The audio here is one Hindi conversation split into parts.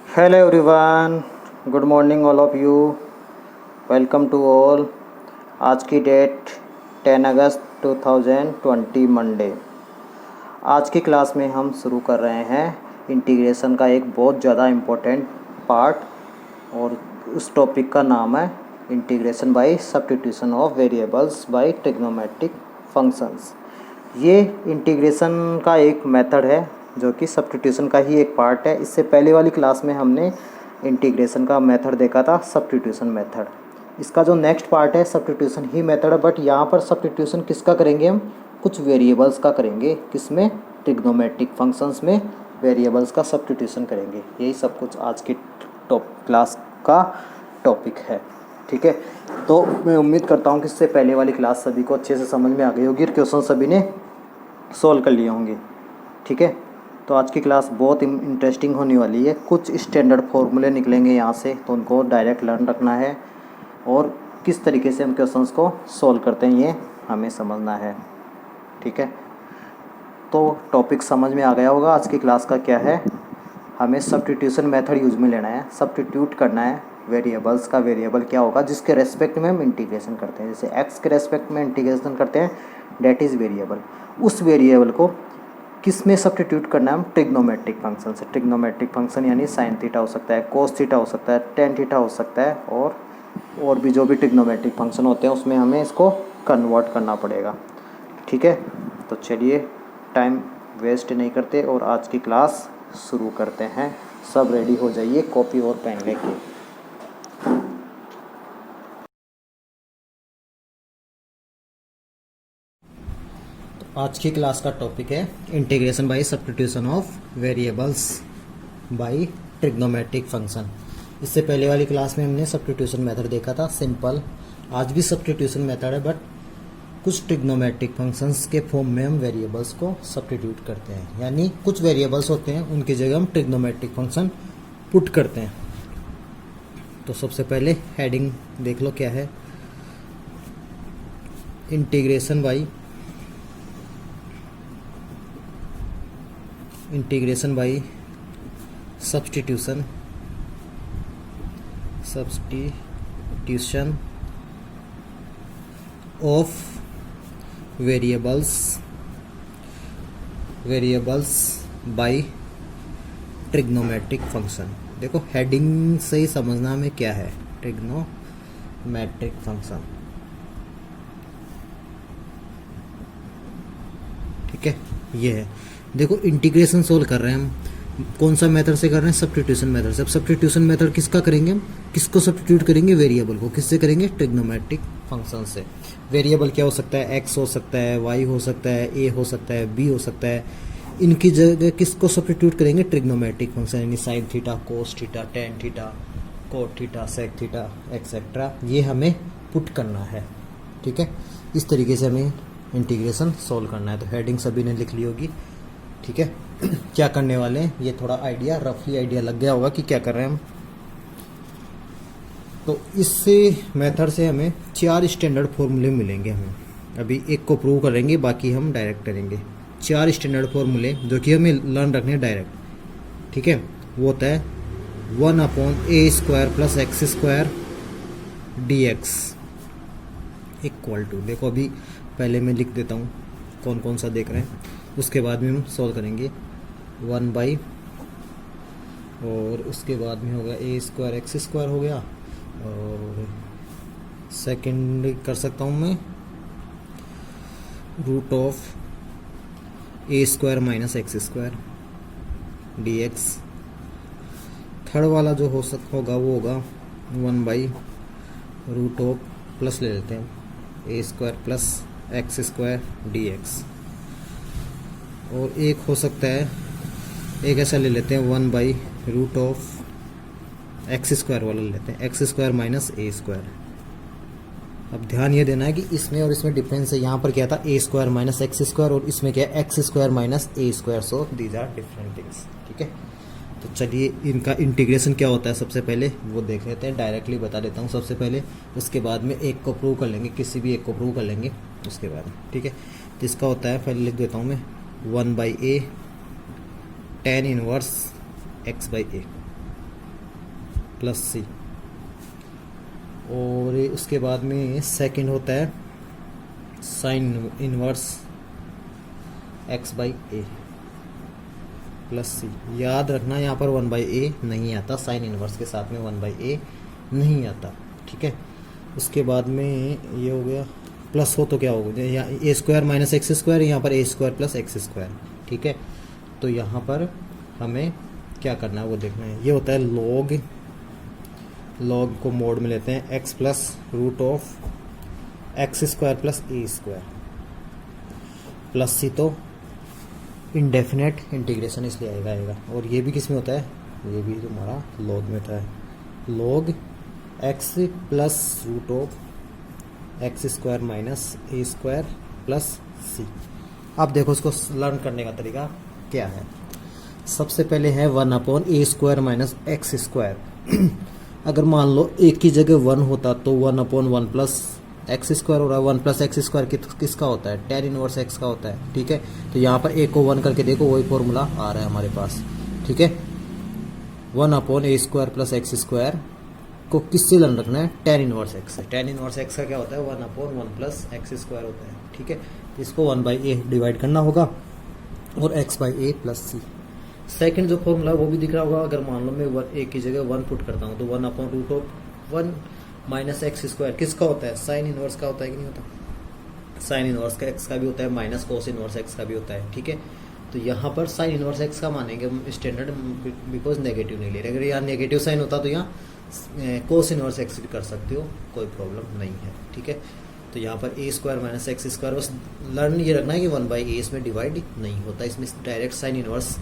Hello everyone, good morning all of you. Welcome to all. आज की डेट 10 अगस्त 2020 मंडे। आज की क्लास में हम शुरू कर रहे हैं इंटीग्रेशन का एक बहुत ज़्यादा इम्पोर्टेंट पार्ट और उस टॉपिक का नाम है integration by substitution of variables by trigonometric functions. ये इंटीग्रेशन का एक मेथड है जो कि सब्स्टिट्यूशन का ही एक पार्ट है। इससे पहले वाली क्लास में हमने इंटीग्रेशन का मेथड देखा था, सब्स्टिट्यूशन मेथड। इसका जो नेक्स्ट पार्ट है सब्स्टिट्यूशन ही मेथड है, बट यहाँ पर सब्स्टिट्यूशन किसका करेंगे हम? कुछ वेरिएबल्स का करेंगे। किसमें? ट्रिग्नोमेट्रिक फंक्शंस में वेरिएबल्स का सब्स्टिट्यूशन करेंगे। यही सब कुछ आज की क्लास का टॉपिक है। ठीक है, तो मैं उम्मीद करता हूँ कि इससे पहले वाली क्लास सभी को अच्छे से समझ में आ गई होगी और क्वेश्चन सभी ने सॉल्व कर लिए होंगे। ठीक है, तो आज की क्लास बहुत इंटरेस्टिंग होने वाली है। कुछ स्टैंडर्ड फॉर्मूले निकलेंगे यहाँ से, तो उनको डायरेक्ट लर्न रखना है और किस तरीके से हम क्वेश्चंस को सॉल्व करते हैं ये हमें समझना है। ठीक है, तो टॉपिक समझ में आ गया होगा। आज की क्लास का क्या है, हमें सब्स्टिट्यूशन मेथड यूज में लेना है, सब्स्टिट्यूट करना है वेरिएबल्स का। वेरिएबल क्या होगा जिसके रेस्पेक्ट में हम इंटीग्रेशन करते हैं, जैसे एक्स के रेस्पेक्ट में इंटीग्रेशन करते हैं, डेट इज़ वेरिएबल। उस वेरिएबल को किस में सब्स्टिट्यूट करना है हम? ट्रिग्नोमेट्रिक फंक्शन से। ट्रिग्नोमेट्रिक फंक्शन यानी साइन थीटा हो सकता है, कोस थीटा हो सकता है, टेन थीटा हो सकता है, और भी जो भी ट्रिग्नोमेट्रिक फंक्शन होते हैं उसमें हमें इसको कन्वर्ट करना पड़ेगा। ठीक है, तो चलिए टाइम वेस्ट नहीं करते और आज की क्लास शुरू करते हैं। सब रेडी हो जाइए कॉपी और पेन लेके। आज की क्लास का टॉपिक है integration by substitution of variables by trigonometric function. इससे पहले वाली क्लास में हमने सब्स्टिट्यूशन मेथड देखा था, सिंपल। आज भी सब्स्टिट्यूशन मेथड है, बट कुछ ट्रिग्नोमेट्रिक फंक्शंस के फॉर्म में हम वेरिएबल्स को सब्स्टिट्यूट करते हैं, यानी कुछ वेरिएबल्स होते हैं उनकी जगह हम ट्रिग्नोमेट्रिक फंक्शन पुट करते हैं। तो सबसे पहले हेडिंग देख लो क्या है, integration by substitution of variables by trigonometric function. देखो हेडिंग से ही समझना हमें क्या है ट्रिग्नोमेट्रिक फंक्शन। ठीक है, ये है। देखो इंटीग्रेशन सोल्व कर रहे हैं हम, कौन सा मेथड से कर रहे हैं? सब्स्टिट्यूशन मेथड से। अब सब्स्टिट्यूशन मेथड किसका करेंगे हम? किसको सब्स्टिट्यूट करेंगे? वेरिएबल को। किससे करेंगे? ट्रिग्नोमेट्रिक फंक्शन से। वेरिएबल क्या हो सकता है? एक्स हो सकता है, वाई हो सकता है, ए हो सकता है, बी हो सकता है। इनकी जगह किसको सब्स्टिट्यूट करेंगे? ट्रिग्नोमेट्रिक फंक्शन, यानी sine theta, cos theta, tan theta, cot theta, sec theta etcetera, ये हमें पुट करना है। ठीक है, इस तरीके से हमें इंटीग्रेशन सोल्व करना है। तो हेडिंग सभी ने लिख ली होगी। ठीक है, क्या करने वाले हैं ये थोड़ा आइडिया, रफली आइडिया लग गया होगा कि क्या कर रहे हैं हम। तो इससे मेथड से हमें 4 स्टैंडर्ड फॉर्मूले मिलेंगे। हमें अभी एक को प्रूव करेंगे, बाकी हम डायरेक्ट करेंगे। 4 स्टैंडर्ड फॉर्मूले जो कि हमें लर्न रखने हैं डायरेक्ट। ठीक है, वो होता है 1/a² + x² dx equal to, देखो अभी पहले मैं लिख देता हूँ कौन कौन सा देख रहे हैं, उसके बाद में हम सॉल्व करेंगे। 1/ और उसके बाद में हो गया a² x² हो गया, और सेकंड कर सकता हूँ मैं √a² - x² dx। थर्ड वाला जो होगा वो होगा 1/√, प्लस ले लेते हैं a² + x² dx। और एक हो सकता है, एक ऐसा ले लेते हैं 1/√, x² वाला ले लेते हैं, x² - a²। अब ध्यान ये देना है कि इसमें और इसमें डिफरेंस है। यहाँ पर क्या था? a² - x² और इसमें क्या है? x² - a²। So these are different things. ठीक है, तो चलिए इनका इंटीग्रेशन क्या होता है सबसे पहले वो देख लेते हैं। डायरेक्टली बता देता हूँ सबसे पहले, उसके बाद में एक को प्रूव कर लेंगे, किसी भी एक को प्रूव कर लेंगे उसके बाद। ठीक है, तो इसका होता है, पहले लिख देता हूँ मैं 1/a tan 1 x/a। Plus C, और उसके बाद में सेकंड होता है sine inverse x by A plus C. याद रखना यहाँ पर 1/a नहीं आता, साइन इनवर्स के साथ में 1/a नहीं आता, ठीक है। उसके बाद में ये हो गया, प्लस हो तो क्या होगा, यहाँ ए स्क्वायर माइनस एक्स स्क्वायर, यहाँ पर ए स्क्वायर प्लस एक्स स्क्वायर, ठीक है। तो यहाँ पर हमें क्या करना है वो देखना है। ये होता है लॉग, लॉग को मोड में लेते हैं X plus root of x square plus A square plus C, तो इनडेफिनेट इंटीग्रेशन इसलिए आएगा। और ये भी किस में होता है, ये भी तुम्हारा लॉग में होता है, log x plus root of x square minus A square plus C. अब देखो इसको लर्न करने का तरीका क्या है। सबसे पहले है 1/a square minus x square. अगर मान लो एक की जगह 1 होता तो 1/1 प्लस एक्स स्क्वायर हो रहा है। 1 प्लस एक्स स्क्वायर किसका होता है, tan इनवर्स एक्स का होता है, ठीक है। तो यहाँ पर ए को 1 करके देखो, वही फॉर्मूला आ रहा है हमारे पास, ठीक है। 1/a square plus x square को किससे लर्न रखना है, tan इनवर्स एक्स से। tan इनवर्स एक्स का क्या होता है, 1/1 प्लस एक्स स्क्वायर होता है, ठीक है। इसको 1/a डिवाइड करना होगा और x/a प्लस सी। सेकेंड जो फॉर्मूला वो भी दिख रहा होगा। अगर मान लो मैं ए की जगह 1 पुट करता हूँ तो 1/√1 माइनस एक्स स्क्वायर किसका होता है, साइन इनवर्स का होता है कि नहीं होता। साइन इनवर्स का एक्स का भी होता है, माइनस कोस इनवर्स एक्स का भी होता है, ठीक है। तो यहाँ पर साइन इनवर्स एक्स का मानेंगे स्टैंडर्ड, बिकॉज नेगेटिव नहीं ले रहे। अगर यहाँ नेगेटिव साइन होता तो यहाँ कोस इनवर्स एक्स भी कर सकते हो, कोई प्रॉब्लम नहीं है, ठीक है। तो यहाँ पर ए स्क्वायर माइनस एक्स स्क्वायर, बस लर्न ये रखना है कि 1/a इसमें डिवाइड नहीं होता, इसमें direct sine inverse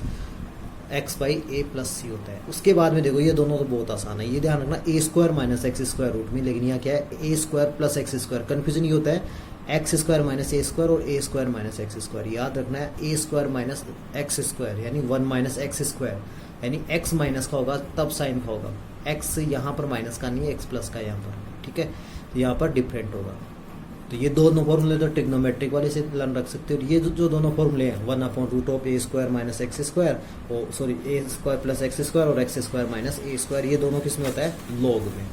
x/a plus C होता है। उसके बाद में देखो ये दोनों तो बहुत आसान है, ये ध्यान रखना A square minus x square root में, लेकिन यहाँ क्या है ए square plus x square. Confusion ये होता है X square minus A square और A square minus x square. याद रखना है ए स्क्वायर माइनस एक्स स्क्वायर यानी 1 माइनस एक्स स्क्वायर, यानी एक्स माइनस का होगा तब साइन का होगा, एक्स यहाँ पर माइनस का नहीं है, एक्स प्लस का यहाँ पर, ठीक है। तो यहाँ पर डिफरेंट होगा। तो ये दोनों फॉर्मूले तो ट्रिग्नोमेट्रिक वाले से लर्न रख सकते हो। ये जो दोनों फॉर्मूले हैं 1/√a square minus x square, और सॉरी ए स्क्वायर प्लस एक्स स्क्वायर और x square minus A square, ये दोनों किस में होता है, लॉग में,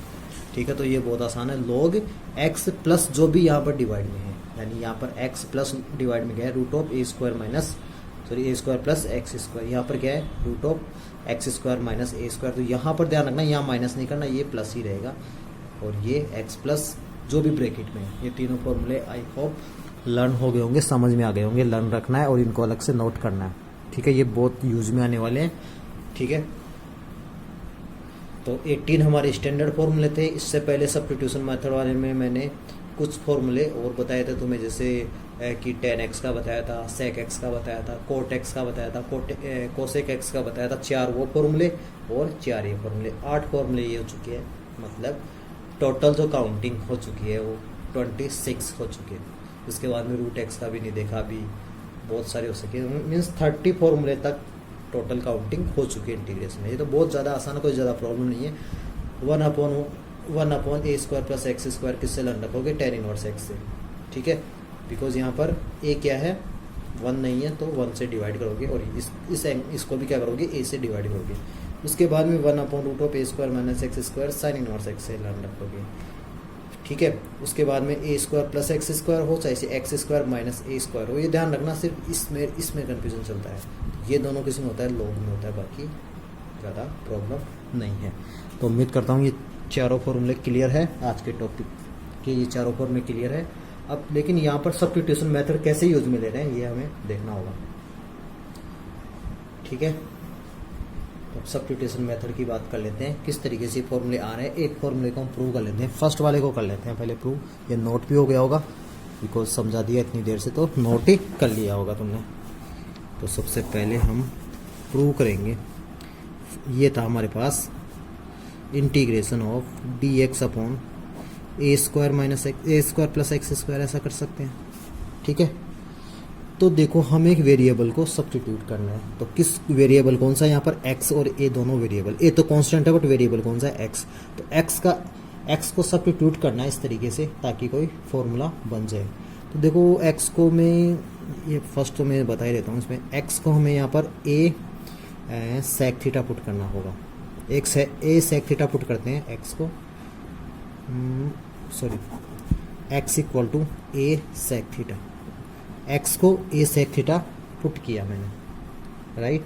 ठीक है। तो ये बहुत आसान है, लॉग एक्स प्लस जो भी यहाँ पर डिवाइड में है, यानी यहाँ पर एक्स प्लस डिवाइड में क्या है, √a square minus sorry A square plus x square, यहाँ पर क्या है √x square minus A square. तो यहाँ पर ध्यान रखना यहाँ माइनस नहीं करना, ये प्लस ही रहेगा, और ये एक्स प्लस जो भी ब्रैकेट में। ये तीनों फॉर्मूले आई होप लर्न हो गए होंगे, समझ में आ गए होंगे। लर्न रखना है और इनको अलग से नोट करना है, ठीक है। ये बहुत यूज में आने वाले हैं, ठीक है। तो 18 हमारे स्टैंडर्ड फॉर्मूले थे। इससे पहले सब्स्टिट्यूशन मेथड वाले में मैंने कुछ फॉर्मूले और बताए थे तुम्हें, जैसे कि tan x का बताया था, sec x का बताया था, cot x का बताया था, cosec x का बताया था। 4 वो फॉर्मूले और 4 ये फॉर्मूले, 8 फॉर्मूले ये हो चुके हैं। मतलब टोटल जो काउंटिंग हो चुकी है वो 26 हो चुकी है। उसके बाद में √x का भी नहीं देखा, अभी बहुत सारे हो सके, मीन्स 30 फॉर्मूले तक टोटल काउंटिंग हो चुकी है इंटीग्रेशन में। ये तो बहुत ज़्यादा आसान है, कोई ज़्यादा प्रॉब्लम नहीं है। 1/a square plus x square किससे लर्न रखोगे, tan इनवर्स एक्स से, ठीक है। बिकॉज यहाँ पर a क्या है, 1 नहीं है, तो 1 से डिवाइड करोगे और इसको भी क्या करोगे, a से डिवाइड करोगे। उसके बाद में 1/√a square minus x square sine inverse x से लर्न रखोगे, ठीक है। उसके बाद में a square plus x square हो, चाहे x square minus A square हो। ये ध्यान रखना, सिर्फ इसमें कन्फ्यूजन चलता है। ये दोनों किसी में होता है, लॉग में होता है, बाकी ज़्यादा प्रॉब्लम नहीं है। तो उम्मीद करता हूँ ये चारों फॉर्मूले क्लियर है आज के टॉपिक के, ये चारों फॉर्मूले क्लियर है। अब लेकिन यहाँ पर सब्स्टिट्यूशन मेथड कैसे यूज में ले रहे हैं ये हमें देखना होगा, ठीक है। अब सब्स्टिट्यूशन मेथड की बात कर लेते हैं, किस तरीके से फॉर्मूले आ रहे हैं। एक फॉर्मूले को हम प्रूव कर लेते हैं, फर्स्ट वाले को कर लेते हैं पहले प्रूव। ये नोट भी हो गया होगा, बिकॉज समझा दिया इतनी देर से, तो नोट ही कर लिया होगा तुमने। तो सबसे पहले हम प्रूव करेंगे, ये था हमारे पास integration of dx upon a square minus A square plus x square, ऐसा कर सकते हैं, ठीक है। तो देखो हमें एक वेरिएबल को सब्स्टिट्यूट करना है, तो किस वेरिएबल कौन सा, यहाँ पर x और a दोनों वेरिएबल, a तो कांस्टेंट है बट वेरिएबल कौन सा है, x। तो x को सब्स्टिट्यूट करना है इस तरीके से ताकि कोई फॉर्मूला बन जाए। तो देखो x को मैं ये फर्स्ट तो मैं बता ही देता हूँ, इसमें x को हमें यहाँ पर a sec थीटा पुट करना होगा, एक से ए सेक थीटा पुट करते हैं एक्स को, sorry x equal to a sec theta, x को ए सेक थीटा पुट किया मैंने, राइट।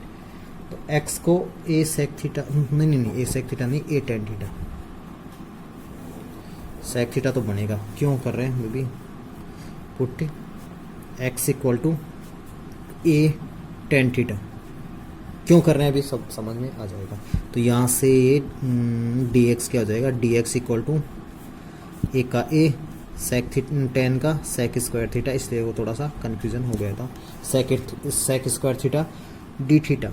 तो एक्स को ए सेक थीटा, नहीं ए सेक थीटा नहीं, a tan theta, sec theta तो बनेगा, क्यों कर रहे हैं बेबी put x equal to a tan theta, क्यों कर रहे हैं अभी सब समझ में आ जाएगा। तो यहाँ से डी एक्स क्या हो जाएगा, डी एक्स इक्वल टू ए का ए सेक टेन का सेक स्क्वायर थीटा, इसलिए वो थोड़ा सा कन्फ्यूजन हो गया था, sec square theta D theta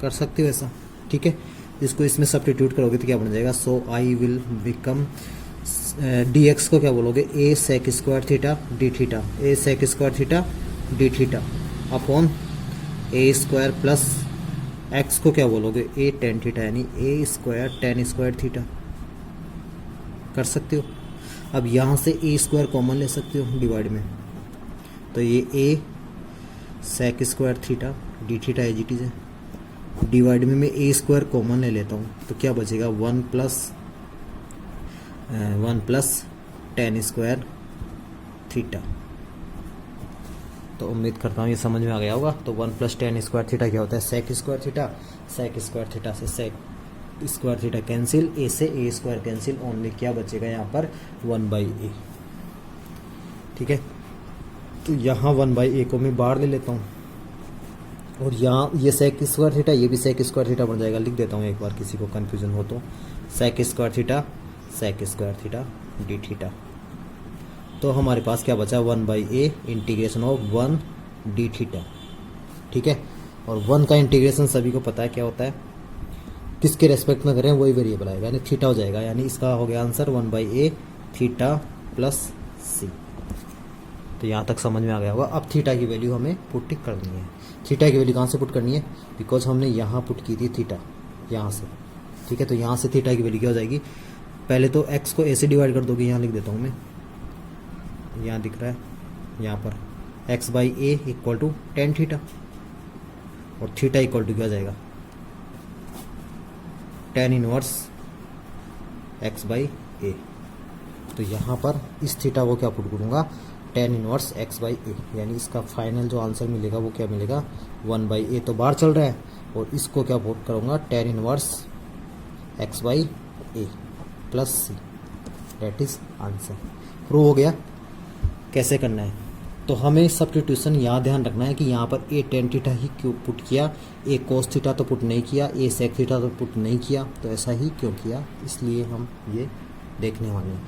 कर सकते हो ऐसा, ठीक है। इसको इसमें सब्स्टिट्यूट करोगे तो क्या बन जाएगा, so I will become D X को क्या बोलोगे, A sec square theta D theta, A sec square theta D theta upon A square plus X को क्या बोलोगे, ए टेन थीटा, यानी A square tan square theta कर सकते हो। अब यहाँ से ए स्क्वायर कॉमन ले सकते हो डिवाइड में, तो ये A sec square theta D theta as it is है, डिवाइड में मैं ए स्क्वायर कॉमन ले लेता हूँ, तो क्या बचेगा, one plus tan square theta. तो उम्मीद करता हूँ ये समझ में आ गया होगा। तो one plus tan square theta क्या होता है, sec square theta, sec square theta से sec square theta cancel, a से ए स्क्वायर कैंसिल, ओनली क्या बचेगा यहाँ पर, वन बाई ए, ठीक है। तो यहाँ वन बाई ए को मैं बाहर ले लेता हूँ, और यहाँ ये सेक स्क्वायर थीटा, ये भी सेक स्क्वायर थीटा बन जाएगा, लिख देता हूँ एक बार किसी को कन्फ्यूजन हो तो, sec square theta D theta. तो हमारे पास क्या बचा, one by a integration of one d theta, ठीक है। और वन का इंटीग्रेशन सभी को पता है क्या होता है, किसके रेस्पेक्ट में करें वही वेरिएबल आएगा, यानी थीटा हो जाएगा, यानी इसका हो गया answer one by A theta plus C. तो यहाँ तक समझ में आ गया होगा। अब थीटा की वैल्यू हमें पुट करनी है। थीटा की वैल्यू कहाँ से पुट करनी है, बिकॉज हमने यहाँ पुट की थी थीटा, यहाँ से, ठीक है। तो यहाँ से थीटा की वैल्यू क्या हो जाएगी, पहले तो एक्स को ए से डिवाइड कर दोगे, यहाँ लिख देता हूँ मैं, यहाँ दिख रहा है, यहाँ पर x by a equal to tan theta, और थीटा इक्वल टू क्या जाएगा, tan inverse x by a. तो यहाँ पर इस थीटा को क्या पुट करूँगा, tan inverse x by a, यानी इसका फाइनल जो आंसर मिलेगा वो क्या मिलेगा, वन बाई ए तो बाहर चल रहा है, और इसको क्या पुट करूँगा, tan inverse x by A plus c, that is answer. Prove हो गया। कैसे करना है, तो हमें सब्स्टिट्यूशन यहाँ ध्यान रखना है कि यहाँ पर ए टेन थीटा ही क्यों पुट किया, ए कोस थीटा तो पुट नहीं किया, ए सेक थीटा तो पुट नहीं किया, तो ऐसा ही क्यों किया, इसलिए हम ये देखने वाले हैं।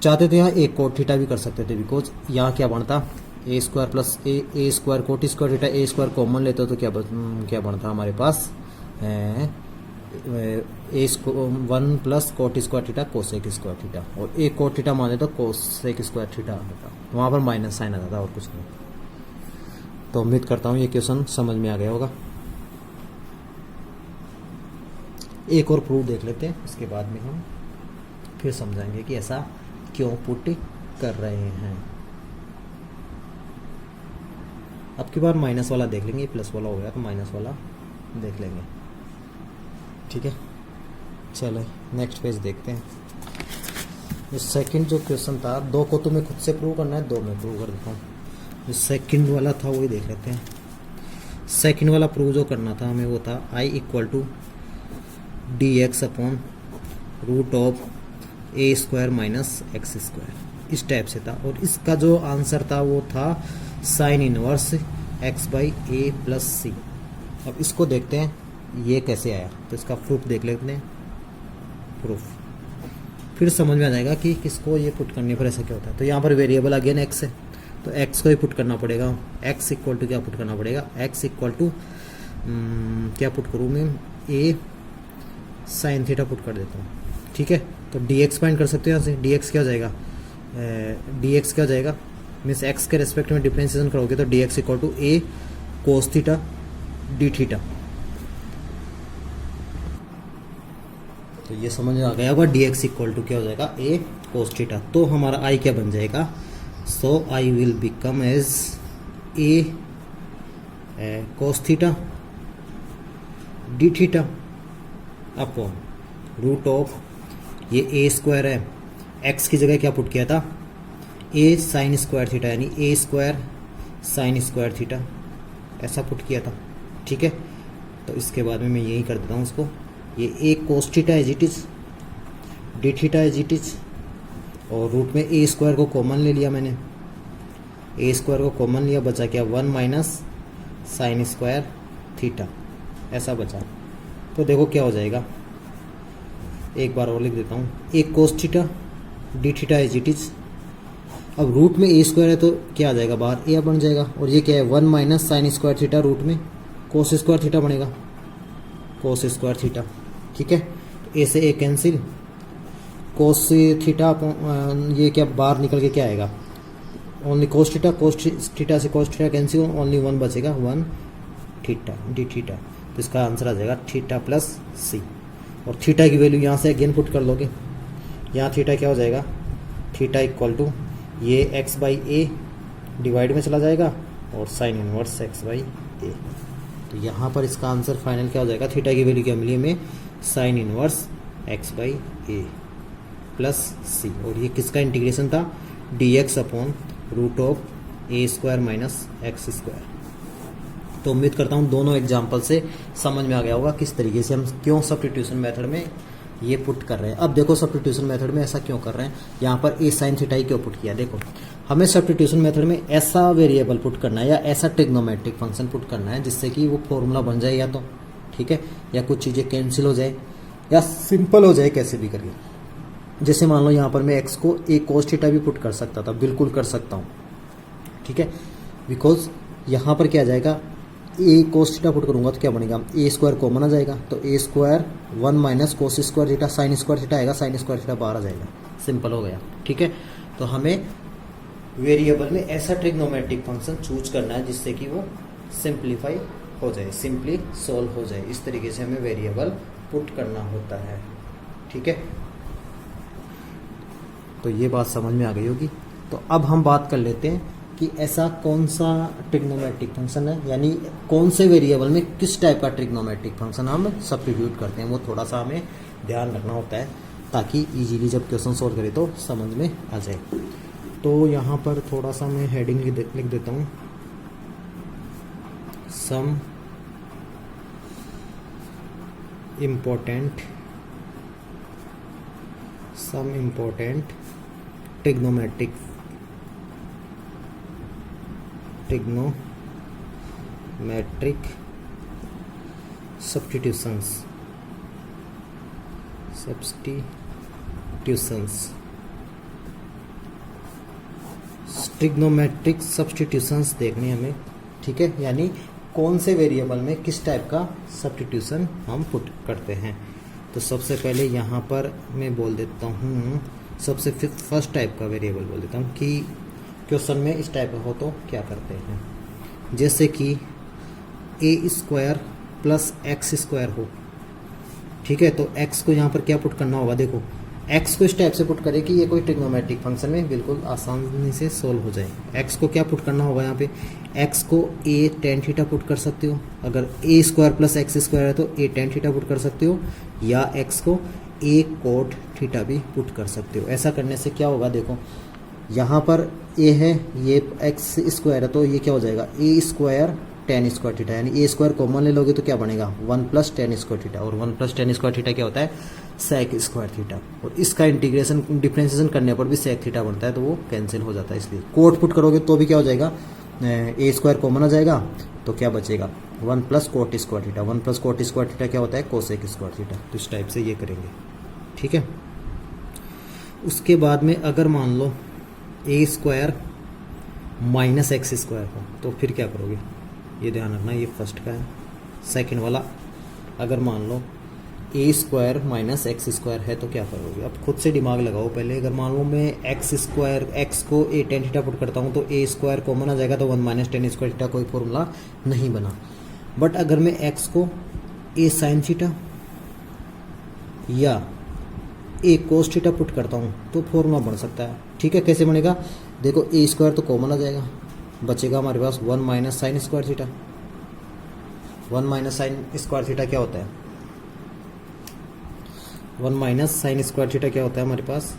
चाहते तो यहाँ ए कोट थीटा भी कर सकते थे, बिकॉज यहाँ क्या बनता, A square plus A square cot square theta, A square common लेते हो तो क्या बनता हमारे पास, A one plus cot square theta cosec square theta, और ए कोट थीटा माने तो कोसेक स्क्वायर थीटा होता, वहाँ पर माइनस साइन आता था और कुछ नहीं। तो उम्मीद करता हूँ ये क्वेश्चन समझ में आ गया होगा। एक और प्रूफ देख लेते हैं, इसके बाद में हम फिर समझाएंगे कि ऐसा क्यों पुट कर रहे हैं। अब की बार माइनस वाला देख लेंगे, प्लस वाला हो गया तो माइनस वाला देख लेंगे, ठीक है। चलो नेक्स्ट पेज देखते हैं। जो सेकंड जो क्वेश्चन था, दो को तुम्हें खुद से प्रूव करना है, दो में प्रूव कर देता हूँ। जो सेकंड वाला था वही देख लेते हैं। सेकंड वाला प्रूव जो करना था हमें वो था I equal to D x upon root of A square minus x square, इस टाइप से था। और इसका जो आंसर था वो था sine inverse x by A plus C. अब इसको देखते हैं ये कैसे आया, तो इसका प्रूफ देख लेते हैं। प्रूफ फिर समझ में आ जाएगा कि किसको ये पुट करने पर ऐसा क्या होता है। तो यहाँ पर वेरिएबल अगेन एक्स है, तो एक्स को ही पुट करना पड़ेगा। एक्स इक्वल टू क्या पुट करना पड़ेगा, एक्स इक्वल टू क्या पुट करूँ मैं, ए साइन थीटा पुट कर देता हूँ, ठीक है। तो डी एक्स फाइंड कर सकते हो यहाँ से। डी एक्स क्या हो जाएगा, डी एक्स क्या हो जाएगा, मीन्स एक्स के रेस्पेक्ट में डिफ्रेंशिएशन करोगे तो d x equal to a cos theta D theta. तो ये समझ में आ गया होगा, डी एक्स इक्वल टू क्या हो जाएगा, ए कोस थीटा। तो हमारा आई क्या बन जाएगा, so I will become as A cos theta D theta upon root of ये ए स्क्वायर है, एक्स की जगह क्या पुट किया था, ए साइन स्क्वायर थीटा, यानी A square sine square theta ऐसा पुट किया था। ठीक है, तो इसके बाद में मैं यही कर देता हूँ उसको, ये A cos theta as it is, D theta as it is, और रूट में ए स्क्वायर को कॉमन ले लिया मैंने, ए स्क्वायर को कॉमन लिया, बचा क्या 1 माइनस साइन स्क्वायर थीटा ऐसा बचा। तो देखो क्या हो जाएगा, एक बार और लिख देता हूँ, A cos theta D theta as it is. अब रूट में ए स्क्वायर है तो क्या आ जाएगा बाहर, ए बन जाएगा, और ये क्या है 1 minus sine square theta, root में कोस स्क्वायर थीटा बनेगा, कोस स्क्वायर थीटा। ठीक है, तो ए से ए कैंसिल, कोस थीटा ये क्या बाहर निकल के क्या आएगा, only cos theta, cos theta से कोस थीटा कैंसिल, ओनली 1 बचेगा, 1 थीटा डी थीटा। तो इसका आंसर आ जाएगा थीटा प्लस सी, और थीटा की वैल्यू यहाँ से अगेन पुट कर लोगे, यहाँ थीटा क्या हो जाएगा, थीटा इक्वल टू ये एक्स बाई ए डिवाइड में चला जाएगा और sign inverse x by a. तो यहाँ पर इसका आंसर फाइनल क्या हो जाएगा, थीटा की वैल्यू क्या मिली हमें, sine inverse x by A plus C, और ये किसका इंटीग्रेशन था, D x upon root of A square minus x square. तो उम्मीद करता हूँ दोनों एग्जाम्पल से समझ में आ गया होगा किस तरीके से हम क्यों सब्स्टिट्यूशन मेथड में ये पुट कर रहे हैं। अब देखो सब्स्टिट्यूशन मेथड में ऐसा क्यों कर रहे हैं, यहाँ पर ए साइन थीटा ही क्यों पुट किया, देखो हमें सब्स्टिट्यूशन मेथड में ऐसा वेरिएबल पुट करना है या ऐसा ट्रिग्नोमेट्रिक फंक्शन पुट करना है जिससे कि वो फॉर्मूला बन जाए, या तो ठीक है, या कुछ चीज़ें कैंसिल हो जाए या सिंपल हो जाए, कैसे भी करिए। जैसे मान लो यहाँ पर मैं एक्स को ए कोस थीटा भी पुट कर सकता था, बिल्कुल कर सकता हूँ, ठीक है, बिकॉज यहाँ पर क्या आ जाएगा, ए कोस थीटा पुट करूंगा तो क्या बनेगा, ए स्क्वायर कॉमन आ जाएगा, तो A square 1 minus cos square theta sine square theta आएगा, साइन स्क्वायर थीटा बाहर आ जाएगा, सिंपल हो गया। ठीक है, तो हमें वेरिएबल में ऐसा ट्रिग्नोमेट्रिक फंक्शन चूज करना है जिससे कि वो सिंप्लीफाई हो जाए, सिंपली सॉल्व हो जाए, इस तरीके से हमें वेरिएबल पुट करना होता है। ठीक है, तो ये बात समझ में आ गई होगी। तो अब हम बात कर लेते हैं कि ऐसा कौन सा ट्रिग्नोमेट्रिक फंक्शन है, यानी कौन से वेरिएबल में किस टाइप का ट्रिग्नोमेट्रिक फंक्शन हम सब्स्टिट्यूट करते हैं, वो थोड़ा सा हमें ध्यान रखना होता है ताकि इजीली जब क्वेश्चन सॉल्व करें तो समझ में आ जाए। तो यहाँ पर थोड़ा सा मैं हेडिंग लिख देता हूँ, some important trigonometric substitutions trigonometric substitutions देखने हमें। ठीक है, यानी कौन से वेरिएबल में किस टाइप का सब्स्टिट्यूशन हम पुट करते हैं। तो सबसे पहले यहाँ पर मैं बोल देता हूँ, सबसे फर्स्ट टाइप का वेरिएबल बोल देता हूँ कि क्वेश्चन में इस टाइप का हो तो क्या करते हैं, जैसे कि ए स्क्वायर प्लस एक्स स्क्वायर हो। ठीक है, तो एक्स को यहाँ पर क्या पुट करना होगा, देखो एक्स को इस टाइप से पुट करें कि ये कोई ट्रिग्नोमेट्रिक फंक्शन में बिल्कुल आसानी से सोल्व हो जाए। एक्स को क्या पुट करना होगा, यहाँ पे एक्स को ए टेन थीटा पुट कर सकते हो, अगर A square plus x square है तो ए टेन थीटा पुट कर सकते हो, या एक्स को ए कोट थीटा भी पुट कर सकते हो। ऐसा करने से क्या होगा, देखो यहाँ पर ए है, ये एक्स स्क्वायर है, तो ये क्या हो जाएगा ए स्क्वायर टेन स्क्वायर थीटा, यानी ए स्क्वायर कॉमन ले लोगे तो क्या बनेगा 1 प्लस टेन स्क्वायर थीटा, और 1 प्लस टेन स्क्वायर थीटा क्या होता है सेक स्क्वायर थीटा, और इसका इंटीग्रेशन डिफ्रेंशिएशन करने पर भी सेक थीटा बनता है, तो वो कैंसिल हो जाता है। इसलिए कोट पुट करोगे तो भी क्या हो जाएगा, ए स्क्वायर कॉमन आ जाएगा, तो क्या बचेगा 1 plus cot square theta, 1 plus cot square theta क्या होता है कोसेक स्क्वायर थीटा। तो इस टाइप से ये करेंगे। ठीक है, उसके बाद में अगर मान लो ए स्क्वायर माइनस एक्स स्क्वायर हो तो फिर क्या करोगे, ये ध्यान रखना, ये फर्स्ट का है। सेकंड वाला अगर मान लो ए स्क्वायर माइनस एक्स स्क्वायर है तो क्या करोगे, अब खुद से दिमाग लगाओ पहले। अगर मान लो मैं एक्स स्क्वायर एक्स को ए टेन थीटा पुट करता हूँ तो ए स्क्वायर कॉमन आ जाएगा, तो 1 माइनस टेन स्क्वायर थीटा कोई फॉर्मूला नहीं बना। बट अगर मैं एक्स को ए साइन थीटा या ए कोस थीटा पुट करता हूँ तो फॉर्मूला बन सकता है। ठीक है, कैसे बनेगा, देखो ए स्क्वायर तो कॉमन आ जाएगा, बचेगा हमारे पास 1 minus sine square theta. 1 minus sine square theta क्या होता है 1 माइनस साइन स्क्वायर थीटा क्या होता है हमारे पास,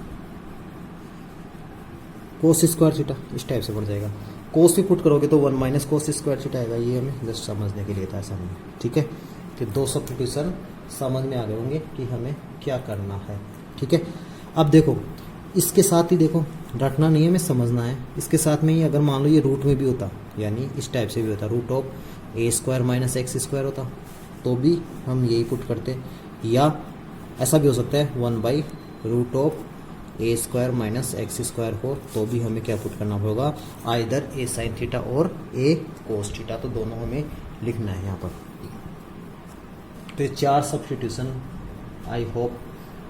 कोस स्क्वायर थीटा, इस टाइप से बढ़ जाएगा। कोस भी पुट करोगे तो 1 माइनस कोस स्क्वायर थीटा आएगा। ये हमें जस्ट समझने के लिए था समझ, ठीक है। कि दो सब्स्टिट्यूशन समझ में आ गए होंगे कि हमें क्या करना है, ठीक है। अब देखो इसके साथ ही देखो, रटना नहीं है, हमें समझना है। इसके साथ में ही अगर मान लो ये रूट में भी होता, यानी इस टाइप से भी होता, root of A square minus x square होता, तो भी हम यही पुट करते। या ऐसा भी हो सकता है 1 by root of A square minus x square हो, तो भी हमें क्या पुट करना होगा, आइदर ए साइन थीटा और ए कोस थीटा, तो दोनों हमें लिखना है यहाँ पर। तो ये 4 सब्स्टिट्यूशन आई होप